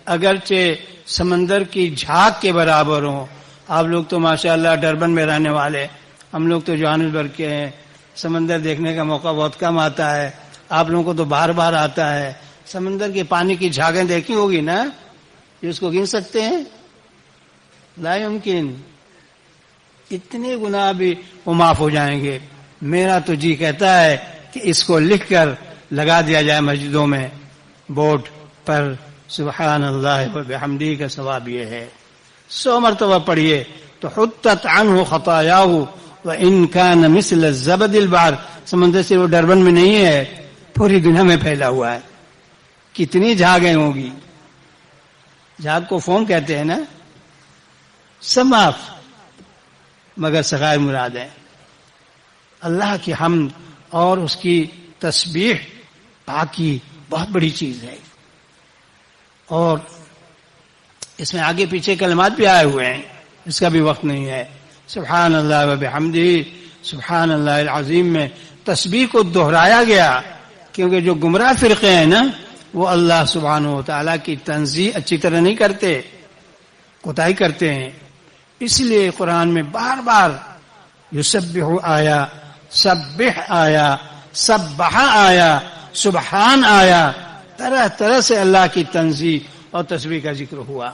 اگرچہ سمندر کی جھاگ کے برابر ہوں. آپ لوگ تو ماشاءاللہ ڈربن میں رہنے والے، ہم لوگ تو جوہانسبرگ کے ہیں. سمندر دیکھنے کا موقع بہت کم آتا ہے. آپ لوگوں کو تو بار بار آتا ہے. سمندر کے پانی کی جھاگیں دیکھی ہوگی نا، یہ اس کو گن سکتے ہیں؟ لا یمکن. اتنے گناہ بھی وہ معاف ہو جائیں گے. میرا تو جی کہتا ہے کہ اس کو لکھ کر لگا دیا جائے مسجدوں میں بورڈ پر، سبحان اللہ و بحمدہ کا ثواب یہ ہے. 100 مرتبہ پڑھیے تو حطت عنہ خطایاہ وان کان مثل الزبد البحر. سمندر سے وہ ڈربن میں نہیں ہے، پوری دنیا میں پھیلا ہوا ہے. کتنی جھاگیں ہوں گی، جھاگ کو فوم کہتے ہیں نا، سب معاف مگر صغائر مراد ہے. اللہ کی حمد اور اس کی تسبیح پاکی بہت بڑی چیز ہے. اور اس میں آگے پیچھے کلمات بھی آئے ہوئے ہیں، اس کا بھی وقت نہیں ہے. سبحان اللہ و بحمدہ، سبحان اللہ العظیم میں تسبیح کو دہرایا گیا، کیونکہ جو گمراہ فرقے ہیں نا وہ اللہ سبحانہ و تعالیٰ کی تنزیہ اچھی طرح نہیں کرتے، کوتاہی کرتے ہیں. اس لیے قرآن میں بار بار یسبح آیا، سبح آیا، سبح آیا، سبحان آیا، طرح طرح سے اللہ کی تنزیہ اور تسبیح کا ذکر ہوا.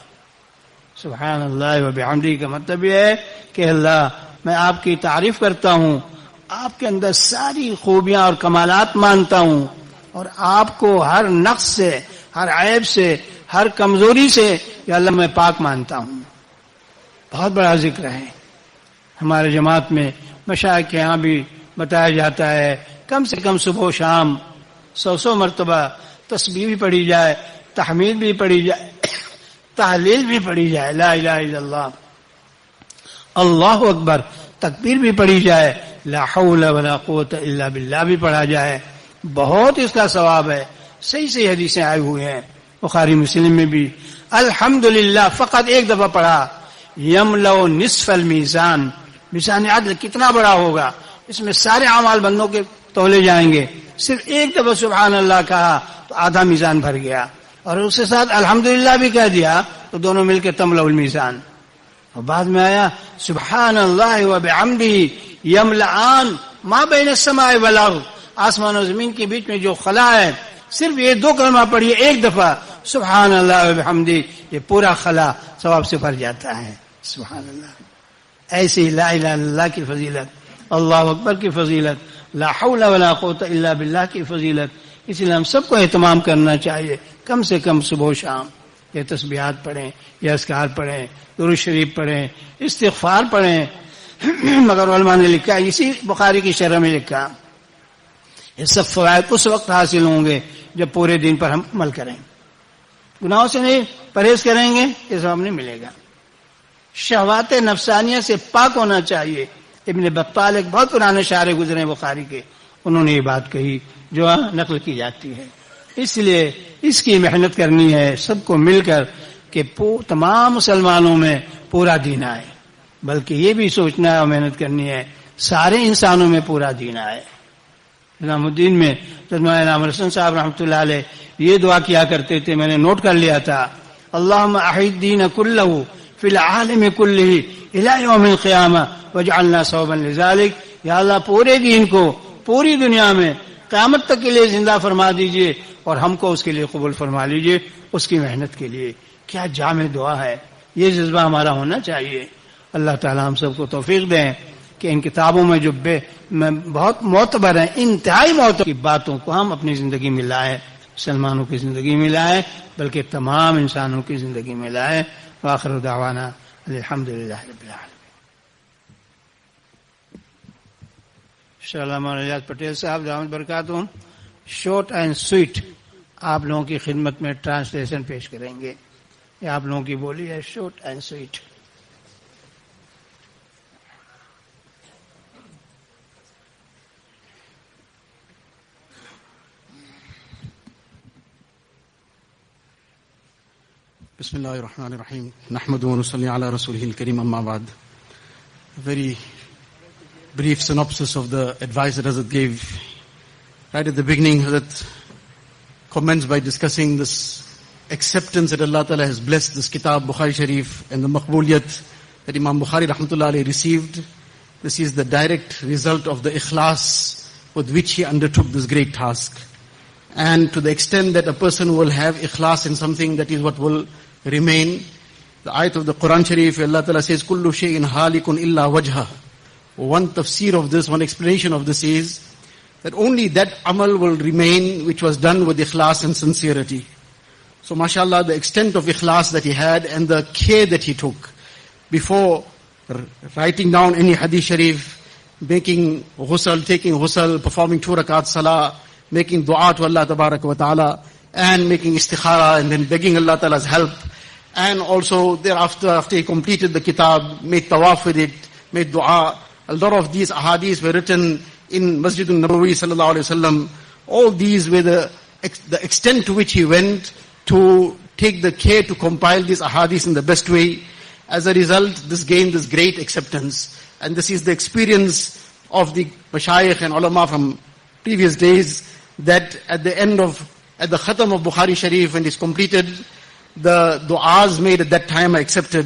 سبحان اللہ و بحمدہ کا مطلب یہ ہے کہ اللہ میں آپ کی تعریف کرتا ہوں، آپ کے اندر ساری خوبیاں اور کمالات مانتا ہوں، اور آپ کو ہر نقص سے، ہر عیب سے، ہر کمزوری سے یا اللہ میں پاک مانتا ہوں. بہت بڑا ذکر ہے. ہمارے جماعت میں مشائخ کے ہاں بھی بتایا جاتا ہے کم سے کم صبح و شام 100 مرتبہ تسبیح بھی پڑھی جائے، تحمید بھی پڑھی جائے، تحلیل بھی پڑھی جائے، لا الہ الا اللہ، اللہ اکبر، تکبیر بھی پڑھی جائے، لا حول ولا قوت الا باللہ بھی پڑھا جائے. بہت اس کا ثواب ہے. صحیح صحیح حدیثیں آئی ہوئی ہیں، بخاری مسلم میں بھی. الحمدللہ فقط ایک دفعہ پڑھا، یملأ نصف المیزان. میزان عدل کتنا بڑا ہوگا، اس میں سارے اعمال بندوں کے تولے جائیں گے. صرف ایک دفعہ سبحان اللہ کہا تو آدھا میزان بھر گیا، اور اس کے ساتھ الحمدللہ بھی کہہ دیا تو دونوں مل کے تملأ المیزان. اور بعد میں آیا سبحان اللہ و بحمدہ یملأان ما بین السماء والارض. آسمان و زمین کے بیچ میں جو خلا ہے، صرف یہ 2 کلمہ پڑھیے ایک دفعہ سبحان اللہ و بحمدہ، یہ پورا خلا ثواب سے بھر جاتا ہے. سبحان اللہ. ایسے ہی لا الہ الا اللہ کی فضیلت، اللہ اکبر کی فضیلت، لا حول ولا قوت الا باللہ کی فضیلت. اس لیے ہم سب کو اہتمام کرنا چاہیے، کم سے کم صبح و شام یہ تسبیحات پڑھیں، یہ اذکار پڑھیں، درود شریف پڑھیں، استغفار پڑھیں. مگر علماء نے لکھا، اسی بخاری کی شرح میں لکھا، یہ سب فوائد اس وقت حاصل ہوں گے جب پورے دن پر ہم عمل کریں. گناہوں سے نہیں پرہیز کریں گے یہ ثواب نہیں ملے گا. شہوات نفسانیہ سے پاک ہونا چاہیے. ابن بطال ایک بہت پرانے شاعر گزرے بخاری کے، انہوں نے یہ بات کہی جو نقل کی جاتی ہے. اس لیے اس کی محنت کرنی ہے سب کو مل کر کہ تمام مسلمانوں میں پورا دین آئے، بلکہ یہ بھی سوچنا ہے اور محنت کرنی ہے سارے انسانوں میں پورا دین آئے. نظام الدین میں امام حسن صاحب رحمۃ اللہ علیہ یہ دعا کیا کرتے تھے، میں نے نوٹ کر لیا تھا، اللہم احی الدین کلہ فی العالم کلہ الی یوم القیامہ واجعلنا ثوبا لذلک. یا اللہ پورے دین کو پوری دنیا میں قیامت تک کے لیے زندہ فرما دیجئے اور ہم کو اس کے لیے قبول فرما لیجئے، اس کی محنت کے لیے. کیا جامع دعا ہے، یہ جذبہ ہمارا ہونا چاہیے. اللہ تعالی ہم سب کو توفیق دیں کہ ان کتابوں میں جو بہت معتبر ہیں، انتہائی معتبر کی باتوں کو ہم اپنی زندگی میں لائیں، مسلمانوں کی زندگی میں لائیں، بلکہ تمام انسانوں کی زندگی میں لائیں. وآخر دعوانا الحمدللہ رب العالمین. انشاءاللہ مولانا الیاس پٹیل صاحب دامت برکاتہم شارٹ اینڈ سویٹ آپ لوگوں کی خدمت میں ٹرانسلیشن پیش کریں گے. یہ آپ لوگوں کی بولی ہے، شارٹ اینڈ سویٹ. بسم اللہ الرحمن الرحیم نحمد و نصلی علی رسولہ الکریم اما بعد. Very brief synopsis of the advice that Hazrat gave. Right at the beginning, Hazrat comments by discussing this acceptance that Allah Ta'ala has blessed this Kitab Bukhari Sharif and the Maqbuliyat that Imam Bukhari Rahmatullah Alayhi received. This is the direct result of the ikhlas with which he undertook this great task. And to the extent that a person will have ikhlas in something, that is what will remain. The ayat of the Quran Sharif, Allah Ta'ala says, Kullu shay'in halikun illa wajha. one tafsir of this, one explanation of this is that only that amal will remain which was done with ikhlas and sincerity. So mashallah, the extent of ikhlas that he had and the care that he took before writing down any hadith sharif, making ghusl, taking ghusl, performing 2 rakat salah, making dua to Allah tabarak wa ta'ala, and making istikhara and then begging Allah ta'ala's help. And also thereafter, after he completed the kitab, made tawaf with it, made dua. A lot of these ahadith were written in Masjid al-Nabawi sallallahu alayhi wasallam. All these were the extent to which he went to take the care to compile these ahadith in the best way. As a result, this gained this great acceptance. And this is the experience of the mashayikh and ulama from previous days, that at the khatam of Bukhari Sharif, when it's completed, the du'as made at that time are accepted.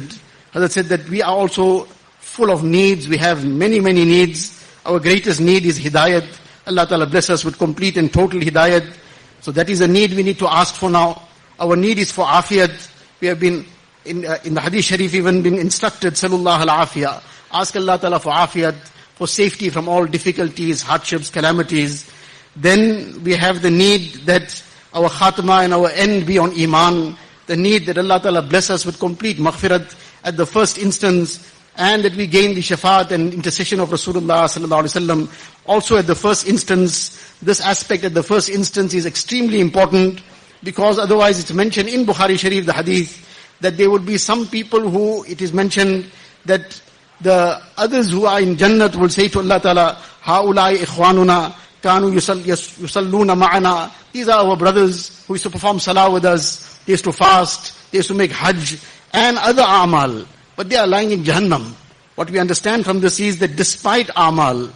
Hazrat said that we are also full of needs. We have many, many needs. Our greatest need is hidayat. Allah Ta'ala bless us with complete and total hidayat. So that is a need we need to ask for now. Our need is for afiyat. We have been, in the hadith sharif, even been instructed, sallallahu al-afiyah. Ask Allah Ta'ala for afiyat, for safety from all difficulties, hardships, calamities. Then we have the need that our khatma and our end be on iman. The need that Allah Ta'ala bless us with complete maghfirat at the first instance, and that we gain the shafaat and intercession of Rasulullah sallallahu alaihi wasallam. Also at the first instance, this aspect at the first instance is extremely important, because otherwise it's mentioned in Bukhari Sharif, the hadith, that there would be some people who, it is mentioned that the others who are in Jannat will say to Allah Ta'ala, Ha'ulai ikhwanuna, kanu yusalluna ma'ana. These are our brothers who used to perform salah with us, they used to fast, they used to make hajj, and other amal. But they are lying in Jahannam. What we understand from this is that despite amal,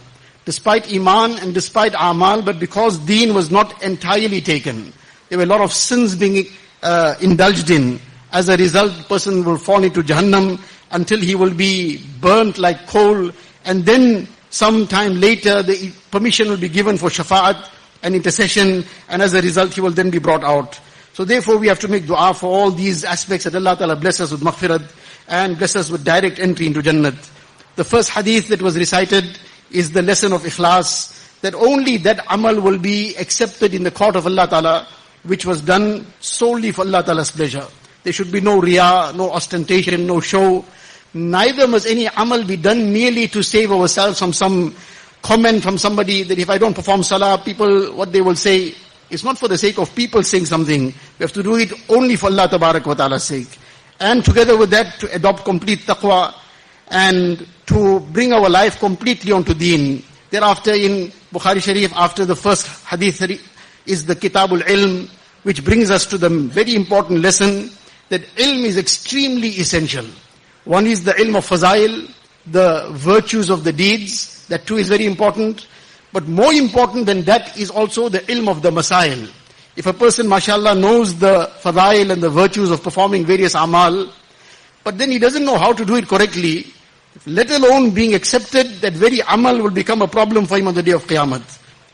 despite iman and despite amal, but because deen was not entirely taken, there were a lot of sins being indulged in. As a result, the person will fall into Jahannam until he will be burnt like coal, and then some time later the permission will be given for shafa'at and intercession, and as a result he will then be brought out. So therefore we have to make dua for all these aspects, that Allah Ta'ala bless us with maghfirat and bless us with direct entry into Jannat. The first hadith that was recited is the lesson of ikhlas, that only that amal will be accepted in the court of Allah Ta'ala, which was done solely for Allah Ta'ala's pleasure. There should be no riyah, no ostentation, no show. Neither must any amal be done merely to save ourselves from some comment from somebody that if I don't perform salah, people, what they will say, it's not for the sake of people saying something. We have to do it only for Allah Tabarak wa Ta'ala's sake. And together with that, to adopt complete taqwa and to bring our life completely onto deen. Thereafter in Bukhari Sharif, after the first hadith is the Kitabul Ilm, which brings us to the very important lesson that ilm is extremely essential. One is the ilm of fazail, the virtues of the deeds. That too is very important. But more important than that is also the ilm of the masail. If a person, mashallah, knows the fadail and the virtues of performing various amal, but then he doesn't know how to do it correctly, let alone being accepted, that very amal will become a problem for him on the day of Qiyamah.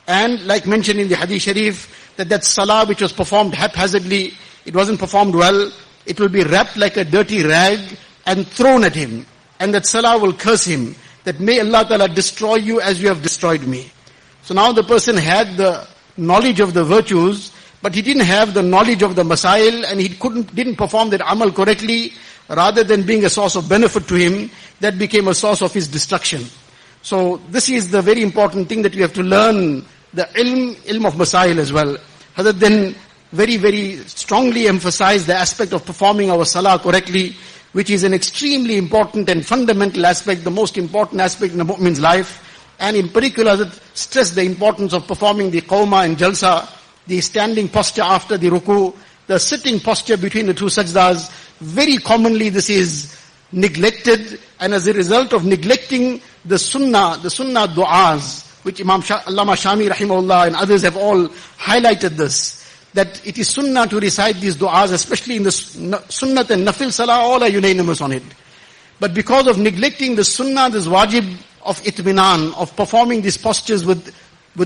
And like mentioned in the Hadith Sharif, that salah which was performed haphazardly, it wasn't performed well, it will be wrapped like a dirty rag and thrown at him. And that salah will curse him, that may Allah Ta'ala destroy you as you have destroyed me. So now the person had the knowledge of the virtues, but he didn't have the knowledge of the masail, and he didn't perform that amal correctly. Rather than being a source of benefit to him, that became a source of his destruction. So this is the very important thing that we have to learn, the ilm of masail as well. Other than very, very strongly emphasize the aspect of performing our salah correctly, which is an extremely important and fundamental aspect, the most important aspect in a mu'min's life. And in particular, stress the importance of performing the qawma and jalsa, the standing posture after the ruku, the sitting posture between the two sajdas. Very commonly this is neglected, and as a result of neglecting the sunnah du'as, which Imam Allama Shami rahimahullah and others have all highlighted this, that it is sunnah to recite these du'as, especially in the sunnat and nafil salah, all are unanimous on it. But because of neglecting the sunnah, this wajib of itminan, of performing these postures with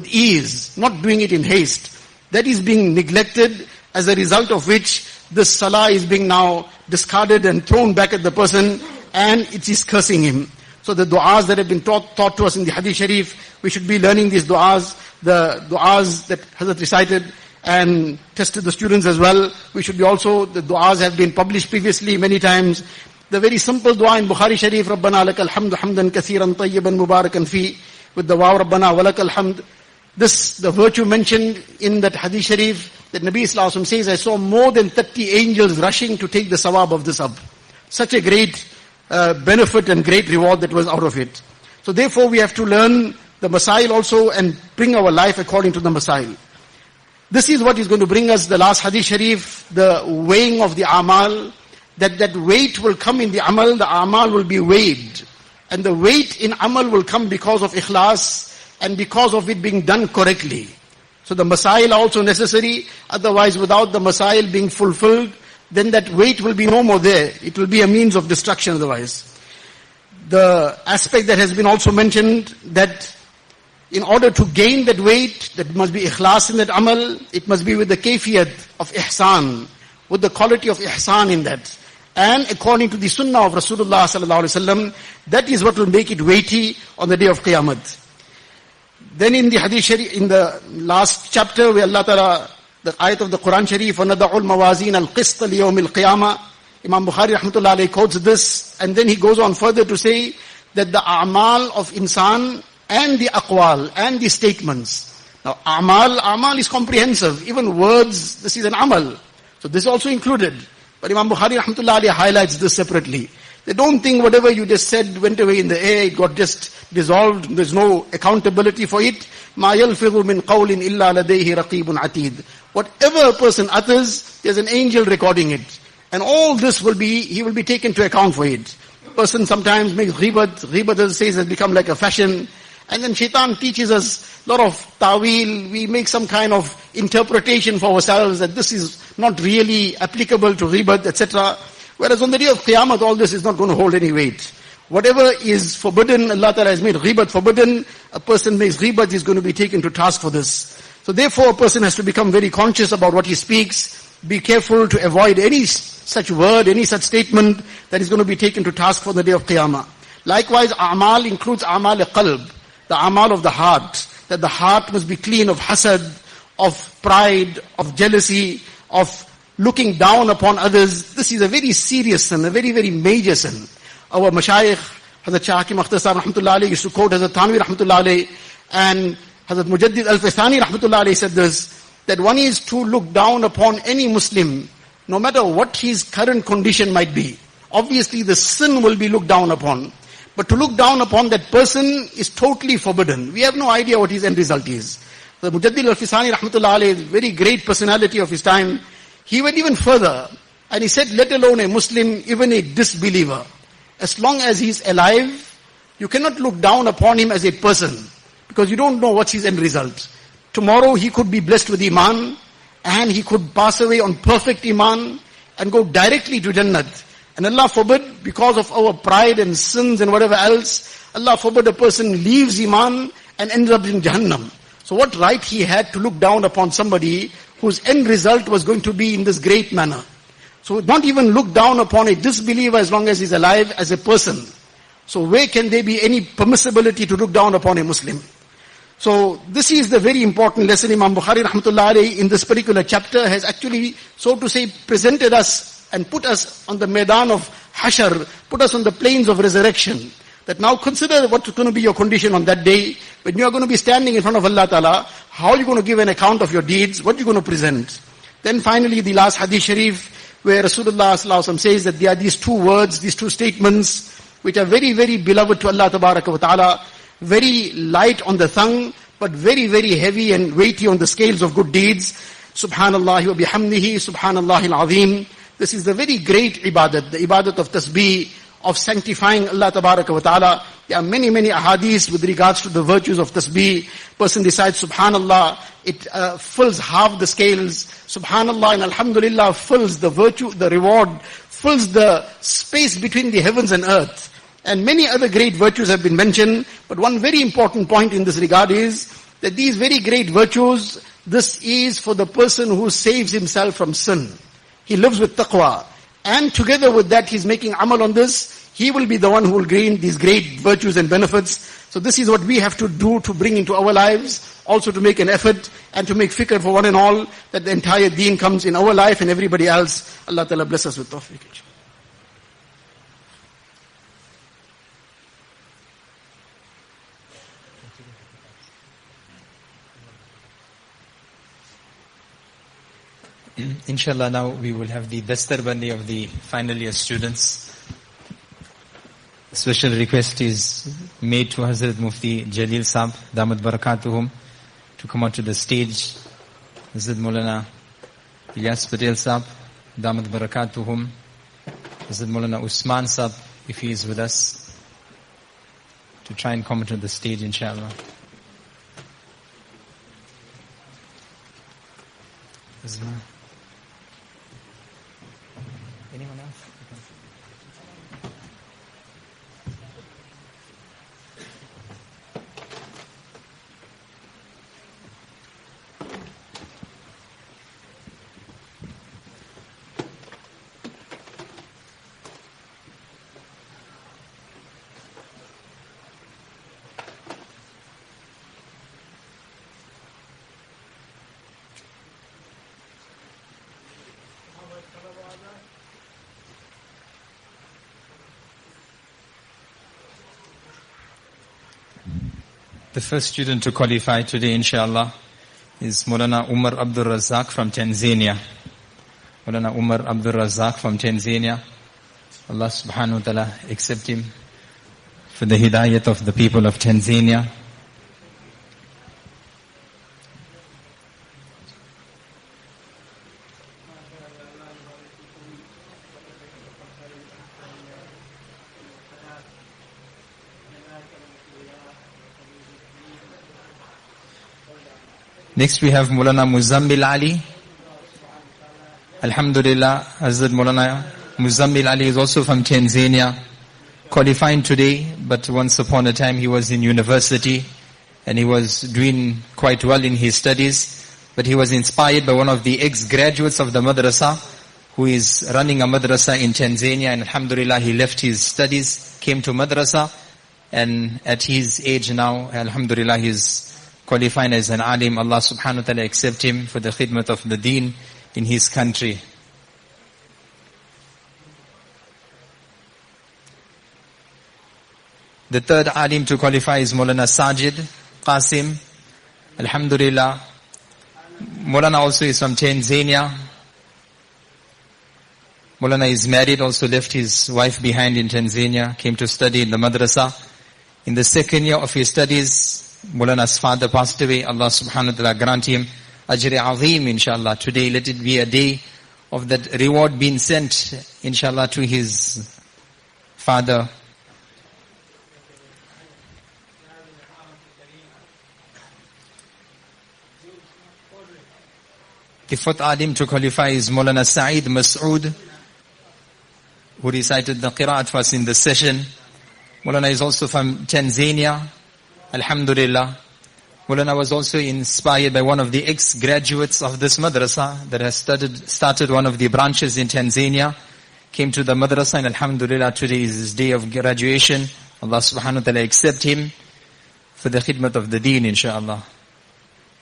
ease, not doing it in haste, that is being neglected, as a result of which this salah is being now discarded and thrown back at the person, and it is cursing him. So the du'as that have been taught to us in the Hadith Sharif, we should be learning these du'as, the du'as that Hazrat recited and tested the students as well. We should be also, the du'as have been published previously many times. The very simple dua in Bukhari Sharif, Rabbana lakal hamdu hamdan kathiran tayyiban mubarakan fi, with the wow Rabbana walakal hamd. This, the virtue mentioned in that Hadith Sharif, that Nabi Sallallahu Alaihi Wasallam says, I saw more than 30 angels rushing to take the sawab of this up. Such a great benefit and great reward that was out of it. So therefore we have to learn the Masail also and bring our life according to the Masail. This is what is going to bring us the last Hadith Sharif, the weighing of the Amal, that weight will come in the Amal will be weighed. And the weight in Amal will come because of Ikhlas and because of it being done correctly. So the Masail are also necessary, otherwise without the Masail being fulfilled, then that weight will be no more there. It will be a means of destruction otherwise. The aspect that has been also mentioned, that in order to gain that weight, that must be ikhlas in that amal, it must be with the kayfiyat of ihsan, with the quality of ihsan in that. And according to the sunnah of Rasulullah sallallahu alaihi wasallam, that is what will make it weighty on the day of Qiyamah. Then in the Hadith Sharif, in the last chapter where Allah Ta'ala, the ayat of the Quran Sharif, وَنَدَعُ الْمَوَازِينَ الْقِسْطَ لِيَوْمِ الْقِيَامَةِ, Imam Bukhari rahmatullah alayhi quotes this, and then he goes on further to say that the a'mal of insan and the aqwal and the statements. Now a'mal is comprehensive. Even words, this is an amal. So this is also included. But Imam Bukhari rahmatullah alayhi highlights this separately. They don't think whatever you just said went away in the air, it got just dissolved, there's no accountability for it. مَا يَلْفِظُ مِنْ قَوْلٍ إِلَّا لَدَيْهِ رَقِيبٌ عَتِيدٌ. Whatever a person utters, there's an angel recording it. And all this he will be taken to account for it. Person sometimes makes ghibat as it says has become like a fashion. And then shaitan teaches us a lot of ta'wil, we make some kind of interpretation for ourselves that this is not really applicable to ghibat, etc. Whereas on the day of Qiyamah, all this is not going to hold any weight. Whatever is forbidden, Allah Ta'ala has made ghibat forbidden, a person makes ghibat, is going to be taken to task for this. So therefore a person has to become very conscious about what he speaks, be careful to avoid any such word, any such statement that is going to be taken to task for the day of Qiyamah. Likewise, a'mal includes a'mal qalb, the a'mal of the heart, that the heart must be clean of hasad, of pride, of jealousy, of looking down upon others. This is a very serious sin, a very, very major sin. Our Mashayikh, Hazrat Shah Hakim Akhtar Sahib rahmatullah alayhi used to quote Hazrat Thanvi rahmatullah alayhi, and Hazrat Mujaddid Al-Fithani rahmatullah alayhi said this, that one is to look down upon any Muslim, no matter what his current condition might be. Obviously the sin will be looked down upon, but to look down upon that person is totally forbidden. We have no idea what his end result is. The Mujaddid Al-Fithani rahmatullah alayhi, very great personality of his time, he went even further, and he said, let alone a Muslim, even a disbeliever, as long as he is alive, you cannot look down upon him as a person, because you don't know what's his end result. Tomorrow he could be blessed with Iman, and he could pass away on perfect Iman, and go directly to Jannat. And Allah forbid, because of our pride and sins and whatever else, Allah forbid a person leaves Iman and ends up in Jahannam. So what right he had to look down upon somebody whose end result was going to be in this great manner? So not even look down upon a disbeliever as long as he's alive as a person. So where can there be any permissibility to look down upon a Muslim? So this is the very important lesson. Imam Bukhari rahmatullah alayhi in this particular chapter has actually, so to say, presented us and put us on the Maidan of Hashar, put us on the plains of resurrection. That now consider what's going to be your condition on that day, when you are going to be standing in front of Allah Ta'ala, how are you going to give an account of your deeds, what are you going to present. Then finally the last Hadith Sharif, where Rasulullah Sallallahu Alaihi Wasallam says that there are these two words, these two statements, which are very, very beloved to Allah Tabaraka wa Ta'ala, very light on the tongue, but very, very heavy and weighty on the scales of good deeds. Subhanallah wa bihamdihi, Subhanallah al-Azim. This is the very great ibadat, the ibadat of tasbih, of sanctifying Allah Tabaraka wa Ta'ala. There are many, many ahadith with regards to the virtues of tasbih. Person decides Subhanallah, it fills half the scales. Subhanallah and Alhamdulillah fills the virtue, the reward, fills the space between the heavens and earth. And many other great virtues have been mentioned. But one very important point in this regard is that these very great virtues, this is for the person who saves himself from sin. He lives with taqwa. And together with that, he's making amal on this. He will be the one who will gain these great virtues and benefits. So this is what we have to do to bring into our lives, also to make an effort and to make fikr for one and all, that the entire deen comes in our life and everybody else. Allah Ta'ala bless us with tawfiq. Inshallah, now we will have the Dastarbandi of the final year students. Special request is made to Hazrat Mufti Jalil Saab, Damat Barakatuhum, to come onto the stage. Hazrat Maulana Ilyas Patel Saab, Damat Barakatuhum. Hazrat Maulana Usman Saab, if he is with us, to try and come onto the stage, inshallah. Anyone else? The first student to qualify today, inshallah, is Maulana Umar Abdul Razak from Tanzania. Maulana Umar Abdul Razak from Tanzania. Allah subhanahu wa ta'ala accept him for the hidayat of the people of Tanzania. Next we have Maulana Muzammil Ali. Alhamdulillah, Hazrat Maulana Muzammil Ali is also from Tanzania, qualifying today, but once upon a time he was in university and he was doing quite well in his studies, but he was inspired by one of the ex-graduates of the madrasa who is running a madrasa in Tanzania, and alhamdulillah he left his studies, came to madrasa, and at his age now, alhamdulillah, he's qualifying as an alim. Allah subhanahu wa ta'ala accept him for the khidmat of the deen in his country. The third alim to qualify is Maulana Sajid Qasim. Alhamdulillah. Maulana also is from Tanzania. Maulana is married, also left his wife behind in Tanzania, came to study in the madrasa. In the second year of his studies, Maulana's father passed away. Allah subhanahu wa ta'ala grant him ajr azim, inshallah. Today let it be a day of that reward being sent, inshallah, to his father. The fourth alim to qualify is Maulana Sa'id Mas'ud, who recited the qira'at for us in the session. Maulana is also from Tanzania. Alhamdulillah. Maulana was also inspired by one of the ex-graduates of this madrasa that has started one of the branches in Tanzania. Came to the madrasa, and alhamdulillah, today is his day of graduation. Allah subhanahu wa ta'ala accept him for the khidmat of the deen, inshallah.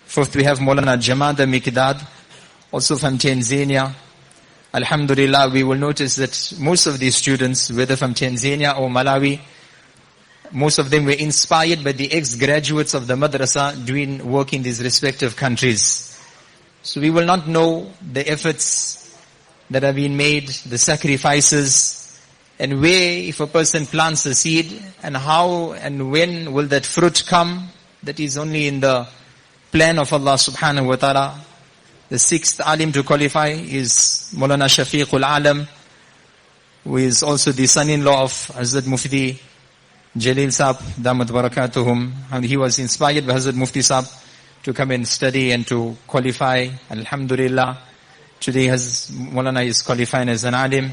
Fourth, we have Maulana Jamada Mikdad, also from Tanzania. Alhamdulillah, we will notice that most of these students, whether from Tanzania or Malawi, most of them were inspired by the ex-graduates of the madrasa doing work in these respective countries. So we will not know the efforts that have been made, the sacrifices, and where, if a person plants a seed, and how and when will that fruit come. That is only in the plan of Allah subhanahu wa ta'ala. The sixth alim to qualify is Maulana Shafiqul Alam, who is also the son-in-law of Hazrat Mufti Jalil Saab, Damat Barakatuhum. And he was inspired by Hazrat Mufti Saab to come and study and to qualify. Alhamdulillah. Today Maulana is qualifying as an alim.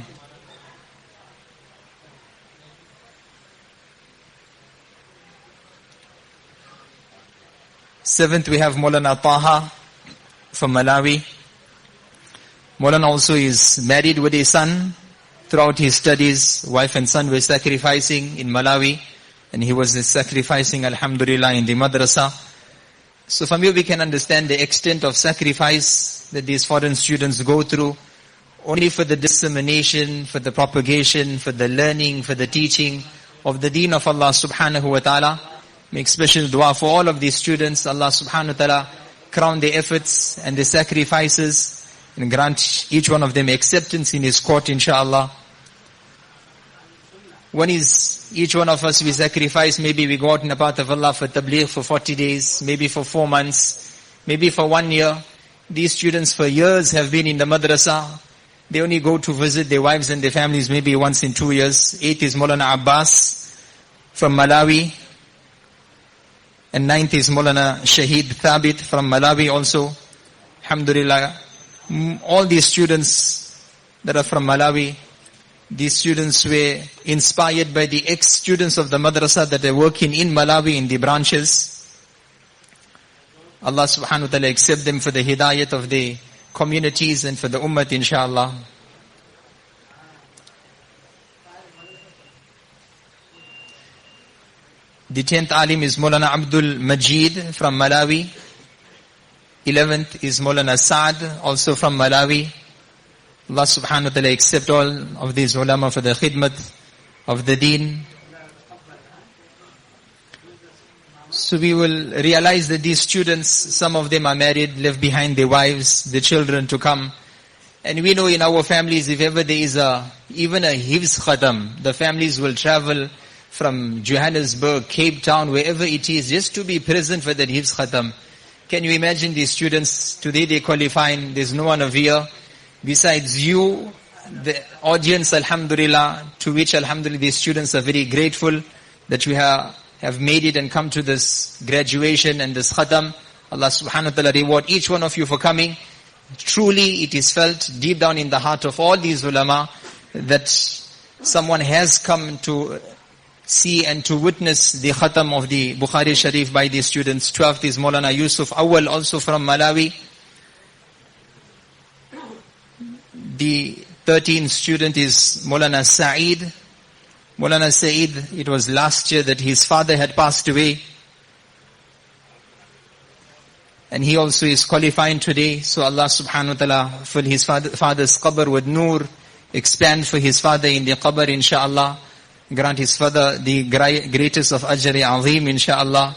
Seventh, we have Maulana Taha from Malawi. Maulana also is married with a son, throughout his studies, wife and son were sacrificing in Malawi, and he was sacrificing, alhamdulillah, in the madrasa. So from here we can understand the extent of sacrifice that these foreign students go through, only for the dissemination, for the propagation, for the learning, for the teaching of the deen of Allah subhanahu wa ta'ala. Make special dua for all of these students. Allah subhanahu wa ta'ala crown their efforts and their sacrifices, and grant each one of them acceptance in His court, inshallah. One is, each one of us, we sacrifice, maybe we go out in the path of Allah for tabligh for 40 days, maybe for 4 months, maybe for 1 year. These students for years have been in the madrasa. They only go to visit their wives and their families maybe once in 2 years. 8th is Maulana Abbas from Malawi. And 9th is Maulana Shahid Thabit from Malawi also. Alhamdulillah. All these students that are from Malawi, these students were inspired by the ex-students of the madrasa that are working in Malawi in the branches. Allah subhanahu wa ta'ala accept them for the hidayat of the communities and for the ummah, inshallah. The 10th alim is Maulana Abdul Majid from Malawi. 11th is Maulana Saad, also from Malawi. Allah subhanahu wa ta'ala accept all of these ulama for the khidmat of the deen. So we will realize that these students, some of them are married, left behind their wives, their children to come. And we know in our families, if ever there is even a Hifz Khatam, the families will travel from Johannesburg, Cape Town, wherever it is, just to be present for that Hifz Khatam. Can you imagine these students, today they qualifying, there's no one of here besides you, the audience, alhamdulillah, to which alhamdulillah these students are very grateful that we have made it and come to this graduation and this khatam. Allah subhanahu wa ta'ala reward each one of you for coming. Truly it is felt deep down in the heart of all these ulama that someone has come to see and to witness the khatam of the Bukhari Sharif by these students. 12th is Maulana Yusuf Awal, also from Malawi. The 13th student is Maulana Saeed. Maulana Saeed, it was last year that his father had passed away. And he also is qualifying today. So Allah subhanahu wa ta'ala fill his father's qabr with nur. Expand for his father in the qabr, inshaAllah. Grant his father the greatest of ajr azim, inshaAllah.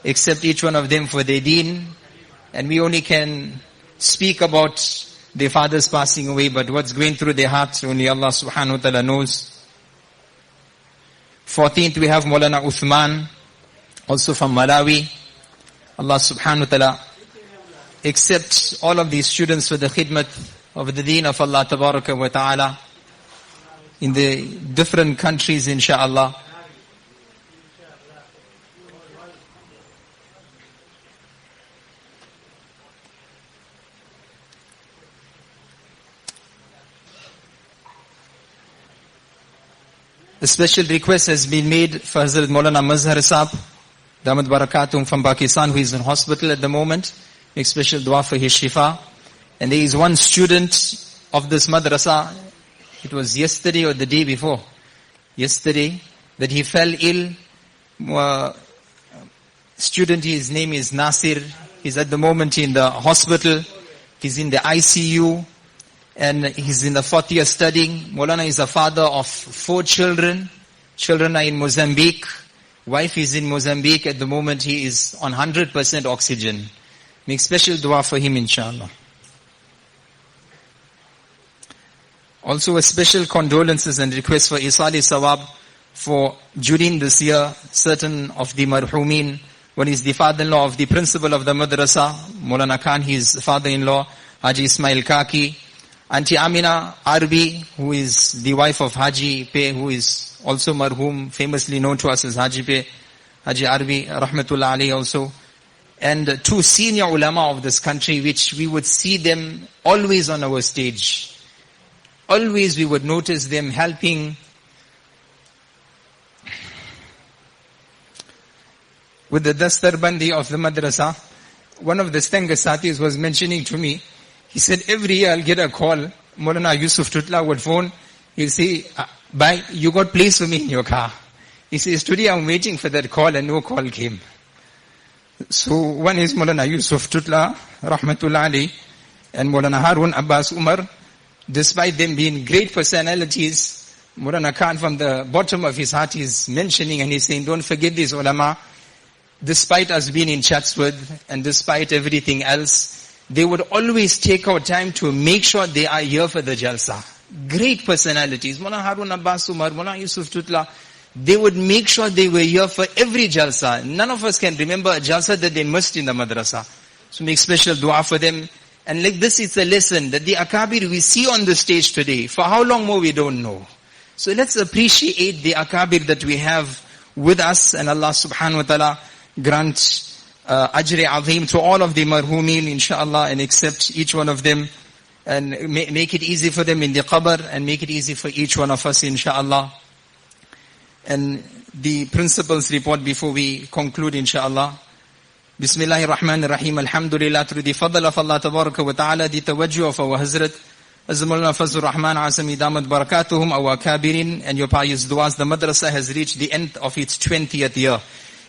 Accept each one of them for their deen. And we only can speak about their fathers passing away, but what's going through their hearts, only Allah subhanahu wa ta'ala knows. 14th, we have Maulana Uthman, also from Malawi. Allah subhanahu wa ta'ala accept all of these students for the khidmat of the deen of Allah tabaraka wa ta'ala in the different countries, inshaAllah. A special request has been made for Hazrat Maulana Mazhar Saab, Damat Barakatum from Pakistan, who is in hospital at the moment. Make special dua for his shifa. And there is one student of this madrasa, it was yesterday or the day before, yesterday, that he fell ill. Student, his name is Nasir. He's at the moment in the hospital. He's in the ICU. And he's in the 4th year studying. Maulana is a father of 4 children. Children are in Mozambique. Wife is in Mozambique. At the moment he is on 100% oxygen. Make special dua for him, inshallah. Also a special condolences and request for Isali Sawab for during this year, certain of the marhumin. One is the father-in-law of the principal of the madrasa, Maulana Khan, his father-in-law, Haji Ismail Kaki. Auntie Amina Arbi, who is the wife of Haji Pe, who is also marhum, famously known to us as Haji Pe, Haji Arbi, rahmatullah alayhi also. And 2 senior ulama of this country, which we would see them always on our stage. Always we would notice them helping with the Dastarbandi of the madrasa. One of the Stanga Satis was mentioning to me, he said, every year I'll get a call. Maulana Yusuf Tutla would phone. He'll say, bye, you got place for me in your car. He says, today I'm waiting for that call and no call came. So one is Maulana Yusuf Tutla, Rahmatullah Ali, and Maulana Harun Abbas Umar. Despite them being great personalities, Maulana Khan from the bottom of his heart is mentioning and he's saying, don't forget these ulama. Despite us being in Chatsworth and despite everything else, they would always take out time to make sure they are here for the Jalsa. Great personalities. Maulana Harun Abbas Umar, Maulana Yusuf Tutla, they would make sure they were here for every Jalsa. None of us can remember a Jalsa that they missed in the madrasa. So make special dua for them. And like this, it's a lesson that the Akabir we see on the stage today, for how long more we don't know. So let's appreciate the Akabir that we have with us, and Allah subhanahu wa ta'ala grant ajr azim to all of the marhumin, inshallah, and accept each one of them, and make it easy for them in the qabr, and make it easy for each one of us, inshallah. And the principals report before we conclude, inshallah. Bismillahir Rahmanir Rahim. Alhamdulillah, through the fadl of Allah Tabaraka wa Ta'ala, the tawajjuh of our Hazrat Azamullah Fazlur Rahman Asami Damat Barakatuhum, our Kabirin, and your pious duas, the madrasa has reached the end of its 20th year.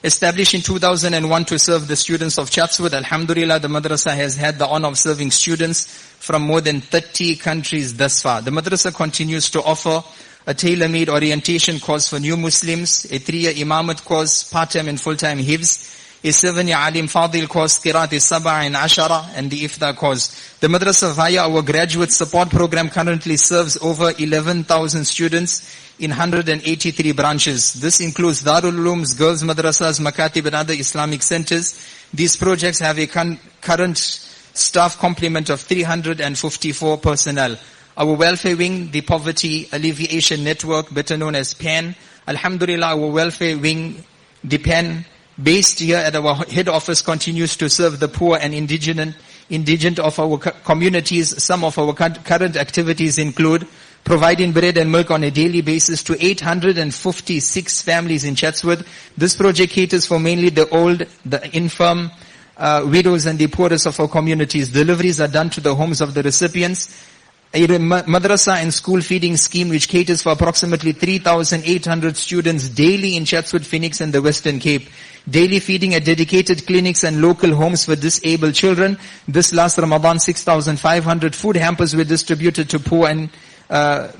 Established in 2001 to serve the students of Chatsworth, alhamdulillah, the madrasa has had the honor of serving students from more than 30 countries thus far. The madrasa continues to offer a tailor-made orientation course for new Muslims, a 3-year imamat course, part-time and full-time hifz, a 7-year alim fadil course, qiraat as-sab'a and ashara, and the iftar course. The madrasa via our graduate support program currently serves over 11,000 students in 183 branches. This includes Darul Ulooms, girls madrasas, makatib and other Islamic centers. These projects have a current staff complement of 354 personnel. Our welfare wing, the Poverty Alleviation Network, better known as PAN. Alhamdulillah, our welfare wing, the PAN, based here at our head office, continues to serve the poor and indigent of our communities. Some of our current activities include providing bread and milk on a daily basis to 856 families in Chatsworth. This project caters for mainly the old, the infirm, widows and the poorest of our communities. Deliveries are done to the homes of the recipients. A madrasa and school feeding scheme which caters for approximately 3,800 students daily in Chatsworth, Phoenix and the Western Cape. Daily feeding at dedicated clinics and local homes for disabled children. This last Ramadan, 6,500 food hampers were distributed to poor and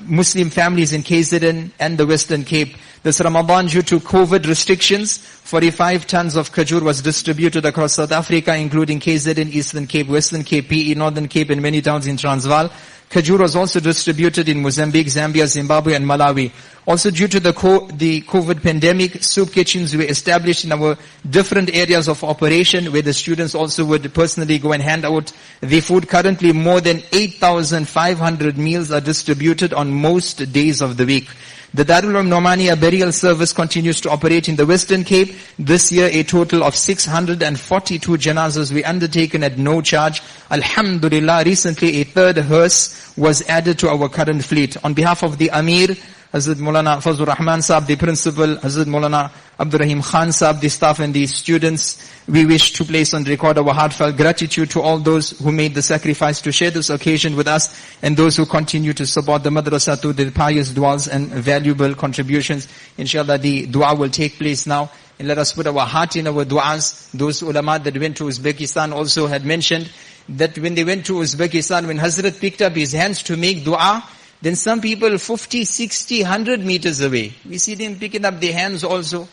Muslim families in KZN and the Western Cape. This Ramadan, due to COVID restrictions, 45 tons of khajur was distributed across South Africa, including KZN, Eastern Cape, Western Cape, PE, Northern Cape and many towns in Transvaal. Khajur was also distributed in Mozambique, Zambia, Zimbabwe and Malawi. Also due to the COVID pandemic, soup kitchens were established in our different areas of operation where the students also would personally go and hand out the food. Currently more than 8,500 meals are distributed on most days of the week. The Darul Uloom Nomania burial service continues to operate in the Western Cape. This year a total of 642 janazas were undertaken at no charge. Alhamdulillah, recently a third hearse was added to our current fleet. On behalf of the Amir, Hazrat Maulana Fazlur Rahman Sahab, the principal, Hazrat Maulana Abdul Rahim Khan Sahab, the staff and the students, we wish to place on record our heartfelt gratitude to all those who made the sacrifice to share this occasion with us and those who continue to support the madrasa through their pious du'as and valuable contributions. Inshallah, the dua will take place now. And let us put our heart in our du'as. Those ulama that went to Uzbekistan also had mentioned that when they went to Uzbekistan, when Hazrat picked up his hands to make dua, then some people 50, 60, 100 meters away, we see them picking up their hands also.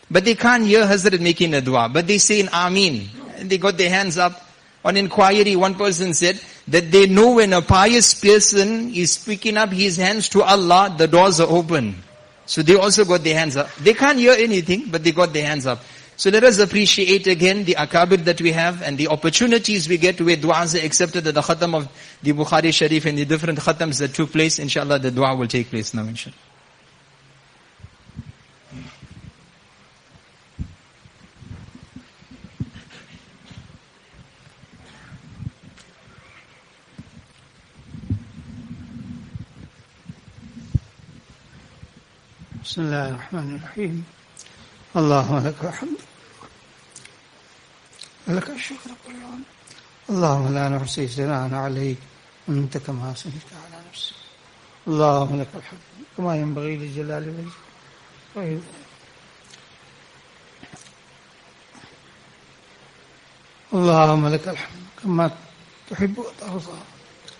But they can't hear Hazrat making a dua. But they say in Ameen. And they got their hands up. On inquiry, one person said that they know when a pious person is picking up his hands to Allah, the doors are open. So they also got their hands up. They can't hear anything, but they got their hands up. So let us appreciate again the akabir that we have and the opportunities we get where du'as are accepted at the khatam of the Bukhari Sharif and the different khatams that took place. Inshallah, the dua will take place now, inshallah. Bismillahirrahmanirrahim. Allahumma laka alhamd. Laka al-shukr kullan. Allahumma la nuhsi sana'an alayk anta kama asnayta ala nafsik. اللهم لك الحمد كما ينبغي لجلال وجهك. اللهم لك الحمد كما تحب وترضى.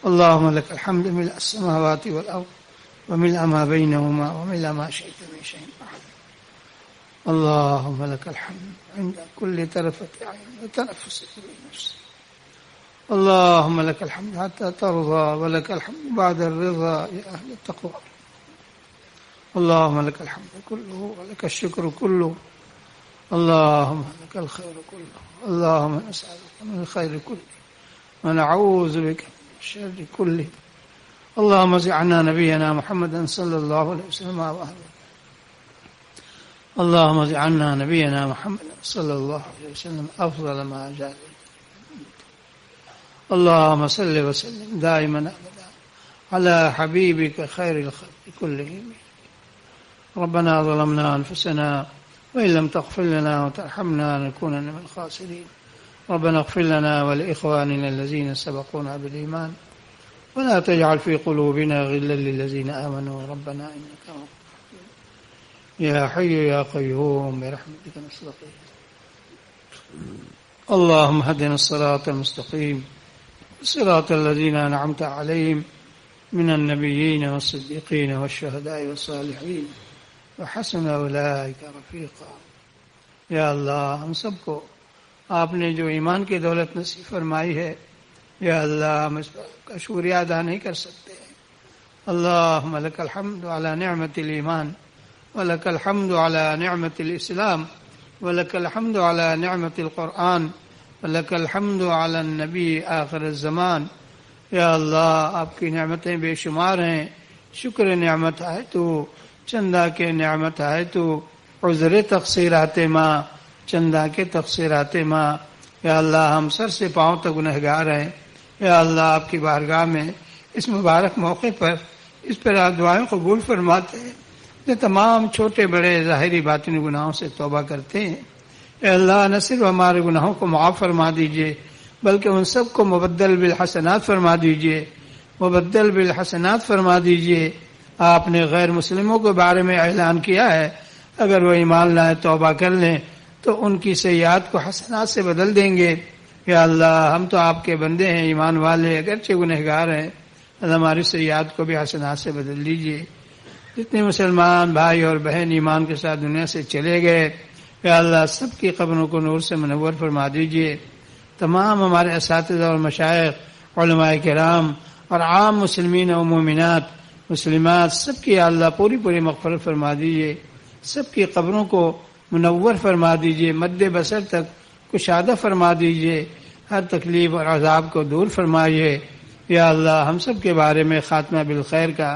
اللهم لك الحمد ملء السماوات والأرض وملء ما بينهما وملء ما شئت من شيء بعد. اللهم لك الحمد عند كل طرفة عين وتنفس كل نفس. اللهم لك الحمد حتى ترضى ولك الحمد بعد الرضا يا أهل التقوى. اللهم لك الحمد كله ولك الشكر كله. اللهم لك الخير كله. اللهم نسألك من الخير كله ونعوذ بك من الشر كله. اللهم زعنا نبينا محمدا صلى الله عليه وسلم وأهله. اللهم زعنا نبينا محمدا صلى الله عليه وسلم أفضل ما جاء. اللهم صل وسلم دائما أبدا على حبيبك خير الخلق كلهم. ربنا ظلمنا أنفسنا وإن لم تغفر لنا وترحمنا لنكونن من الخاسرين. ربنا اغفر لنا ولإخواننا الذين سبقونا بالإيمان ولا تجعل في قلوبنا غلا للذين آمنوا ربنا إنك رؤوف رحيم. يا حي يا قيوم برحمتك نستغيث. اللهم اهدنا الصراط المستقيم صراط الذين أنعمت عليهم من النبيين والصديقين والشهداء والصالحين وحسن أولئك رفیقا. یا اللہ ہم سب کو آپ نے جو ایمان کی دولت نصیب فرمائی ہے، یا اللہ ہم اس کا شکریہ ادا نہیں کر سکتے. اللہم لک الحمد علی نعمت الایمان ولک الحمد علی نعمت الاسلام ولک الحمد علی نعمت القرآن ولک الحمد علی النبی آخر الزمان. یا اللہ آپ کی نعمتیں بے شمار ہیں. شکر نعمت ہے تو، چندہ کے نعمت ہے تو، عذر تقصیرات ماں، چندہ کے تقصیرات ماں. یا اللہ ہم سر سے پاؤں تک گنہگار ہیں. یا اللہ آپ کی بارگاہ میں اس مبارک موقع پر اس پر آپ دعائیں قبول فرماتے ہیں جو تمام چھوٹے بڑے ظاہری باطنی گناہوں سے توبہ کرتے ہیں. اے اللہ نہ صرف ہمارے گناہوں کو معاف فرما دیجئے بلکہ ان سب کو مبدل بالحسنات فرما دیجئے، مبدل بالحسنات فرما دیجئے. آپ نے غیر مسلموں کے بارے میں اعلان کیا ہے اگر وہ ایمان لائے توبہ کر لیں تو ان کی سیئات کو حسنات سے بدل دیں گے. یا اللہ ہم تو آپ کے بندے ہیں، ایمان والے، اگرچہ گنہگار ہیں. ہماری سیئات کو بھی حسنات سے بدل دیجیے. جتنے مسلمان بھائی اور بہن ایمان کے ساتھ دنیا سے چلے گئے، یا اللہ سب کی قبروں کو نور سے منور فرما دیجیے. تمام ہمارے اساتذہ اور مشائخ، علماء کرام اور عام مسلمین و مومنات مسلمات سب کی یا اللہ پوری مغفرت فرما دیجیے. سب کی قبروں کو منور فرما دیجیے، مد بصر تک کشادہ فرما دیجیے. ہر تکلیف اور عذاب کو دور فرمائیے. یا اللہ ہم سب کے بارے میں خاتمہ بالخیر کا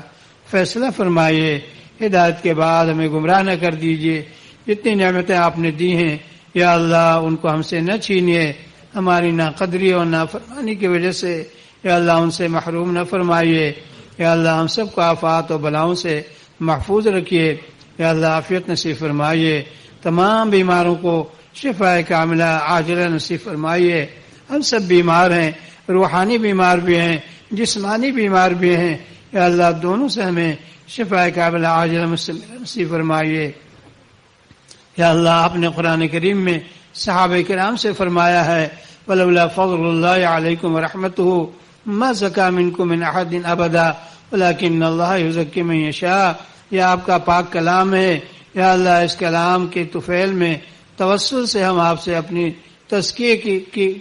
فیصلہ فرمائیے. ہدایت کے بعد ہمیں گمراہ نہ کر دیجیے. جتنی نعمتیں آپ نے دی ہیں یا اللہ ان کو ہم سے نہ چھینیے. ہماری ناقدری اور نافرمانی کی وجہ سے یا اللہ ان سے محروم نہ فرمائیے. یا اللہ ہم سب کو آفات و بلاؤں سے محفوظ رکھیے. یا اللہ عافیت نصیب فرمائیے. تمام بیماروں کو شفاء کاملہ عاجلہ نصیب فرمائیے. ہم سب بیمار ہیں، روحانی بیمار بھی ہیں، جسمانی بیمار بھی ہیں. یا اللہ دونوں سے ہمیں شفاء کاملہ عاجلہ نصیب فرمائیے. یا اللہ آپ نے قرآن کریم میں صحابہ کرام سے فرمایا ہے وَلَوْلَا فَضْلُ اللَّهِ عَلَيْكُمْ وَرَحْمَتُهُ مَا زَكَىٰ مِنْكُمْ مِنْ أَحَدٍ أَبَدًا وَلَكِنَّ اللَّهَ يُزَكِّي مَن يَشَاءُ. یہ آپ کا پاک کلام ہے. یا اللہ اس کلام کے طفیل میں توسل سے ہم آپ سے اپنی تزکیے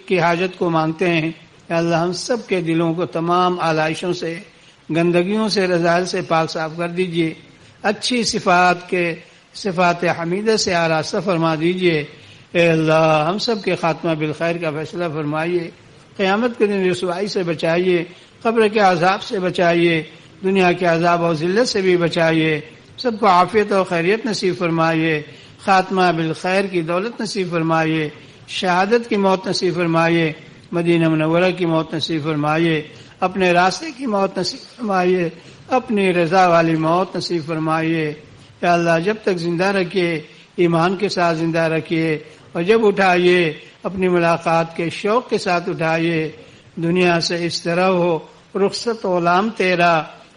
کی حاجت کو مانگتے ہیں. یا اللہ ہم سب کے دلوں کو تمام آلائشوں سے، گندگیوں سے، رذائل سے پاک صاف کر دیجیے. اچھی صفات حمیدہ سے آراستہ فرما دیجیے. اے اللہ ہم سب کے خاتمہ بالخیر کا فیصلہ فرمائیے. قیامت کے دن رسوائی سے بچائیے، قبر کے عذاب سے بچائیے، دنیا کے عذاب اور ذلت سے بھی بچائیے. سب کو عافیت اور خیریت نصیب فرمائیے. خاتمہ بالخیر کی دولت نصیب فرمائیے. شہادت کی موت نصیب فرمائیے. مدینہ منورہ کی موت نصیب فرمائیے. اپنے راستے کی موت نصیب فرمائیے. اپنی رضا والی موت نصیب فرمائیے. یا اللہ جب تک زندہ رکھیے ایمان کے ساتھ زندہ رکھیے، اور جب اٹھائیے اپنی ملاقات کے شوق کے ساتھ اٹھائیے. دنیا سے اس طرح ہو رخصت غلام تیرا،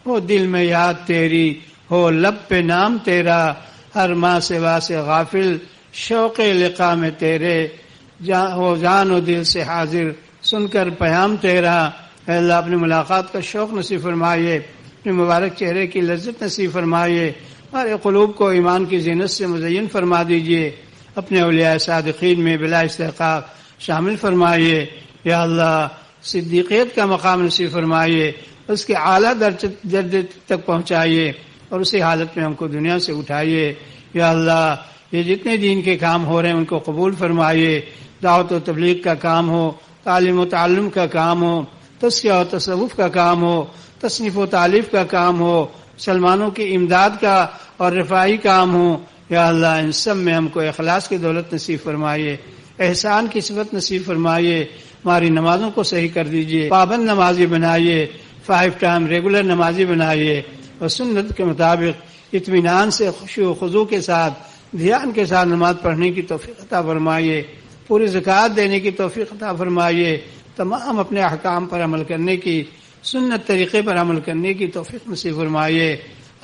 ہو دل میں یاد تیری، ہو لب پہ نام تیرا، ہر ماں سوا سے غافل شوق لقاء میں تیرے، ہو جان و دل سے حاضر سن کر پیام تیرا۔ اے اللہ اپنی ملاقات کا شوق نصیب فرمائیے، اپنے مبارک چہرے کی لذت نصیب فرمائیے، ہمارے قلوب کو ایمان کی زینت سے مزین فرما دیجیے، اپنے اولیاء صادقین میں بلا استحقاق شامل فرمائیے۔ یا اللہ صدیقیت کا مقام نصیب فرمائیے، اس کے اعلیٰ درجے تک پہنچائیے، اور اسی حالت میں ہم کو دنیا سے اٹھائیے۔ یا اللہ یہ جتنے دین کے کام ہو رہے ہیں ان کو قبول فرمائیے، دعوت و تبلیغ کا کام ہو، تعلیم و تعلم کا کام ہو، تزکیہ و تصوف کا کام ہو، تصنیف و تالیف کا کام ہو، مسلمانوں کی امداد کا اور رفاہی کام ہو۔ یا اللہ ان سب میں ہم کو اخلاص کی دولت نصیب فرمائیے، احسان کی صفت نصیب فرمائیے، ہماری نمازوں کو صحیح کر دیجیے، پابند نمازی بنائیے، 5 ٹائم ریگولر نمازی بنائیے، اور سنت کے مطابق اطمینان سے خشوع و خضوع کے ساتھ دھیان کے ساتھ نماز پڑھنے کی توفیق عطا فرمائیے، پوری زکوٰۃ دینے کی توفیق عطا فرمائیے، تمام اپنے احکام پر عمل کرنے کی، سنت طریقے پر عمل کرنے کی توفیق نصیب فرمائیے،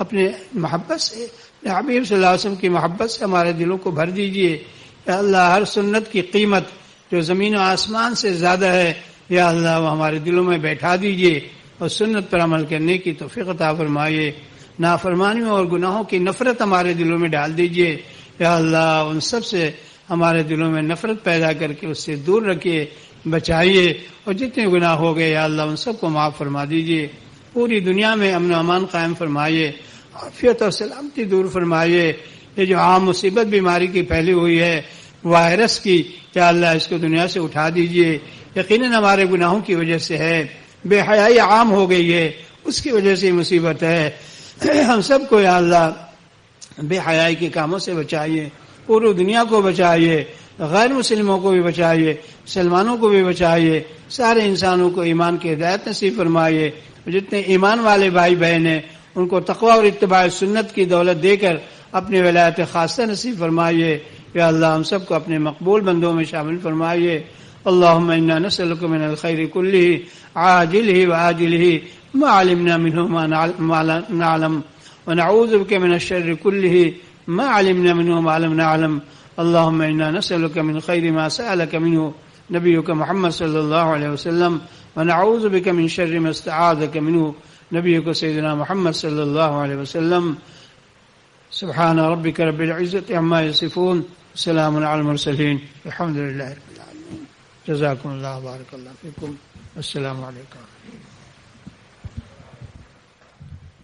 اپنے محبت سے حبیب صلی اللہ علیہ وسلم کی محبت سے ہمارے دلوں کو بھر دیجیے۔ یا اللہ ہر سنت کی قیمت جو زمین و آسمان سے زیادہ ہے، یا اللہ وہ ہمارے دلوں میں بیٹھا دیجیے، اور سنت پر عمل کرنے کی توفیق عطا فرمائیے، نافرمانیوں اور گناہوں کی نفرت ہمارے دلوں میں ڈال دیجیے۔ یا اللہ ان سب سے ہمارے دلوں میں نفرت پیدا کر کے اس سے دور رکھیے، بچائیے، اور جتنے گناہ ہو گئے یا اللہ ان سب کو معاف فرما دیجیے، پوری دنیا میں امن و امان قائم فرمائیے، عافیت اور سلامتی دور فرمائیے۔ یہ جو عام مصیبت بیماری کی پھیلی ہوئی ہے وائرس کی، یا اللہ اس کو دنیا سے اٹھا دیجیے، یقیناً ہمارے گناہوں کی وجہ سے ہے، بے حیائی عام ہو گئی ہے، اس کی وجہ سے مصیبت ہے۔ ہم سب کو یا اللہ بے حیائی کے کاموں سے بچائیے، پوری دنیا کو بچائیے، غیر مسلموں کو بھی بچائیے، مسلمانوں کو بھی بچائیے، سارے انسانوں کو ایمان کی ہدایت نصیب فرمائیے، جتنے ایمان والے بھائی بہن ہیں ان کو تقوی اور اتباع سنت کی دولت دے کر اپنی ولایت خاصہ نصیب فرمائیے۔ یا اللہ ہم سب کو اپنے مقبول بندوں میں شامل فرمائیے۔ اللہم انا نسألک من الخیر کلہ عاجلہ وآجلہ ما علمنا منہ ما نعلم ونعوذ بک من الشر کلہ ما علمنا منہ ما لم نعلم۔ اللہم انا نسألک من خیر ما سألک منہ نبیک محمد صلی اللہ علیہ وسلم ونعوذ بک من شر ما استعاذک منہ نبیک سیدنا محمد صلی اللہ علیہ وسلم۔ سبحان ربک رب العزت عما یصفون، سلام علی المرسلین، الحمد للہ رب العالمین۔ جزاکم اللہ، بارک اللہ فیکم، السلام علیکم۔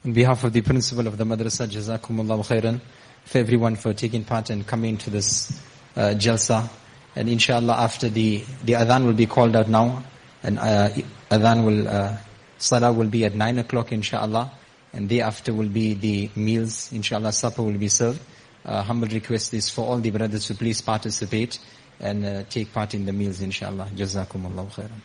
On behalf of the principal of the madrasa, Jazakumullahu khairan for everyone for taking part and coming to this jalsa. And inshallah after the adhan will be called out now, and salah will be at 9 o'clock inshallah, and thereafter will be the meals, inshallah supper will be served. Humble request is for all the brothers to please participate and take part in the meals inshallah. Jazakumullahu khairan.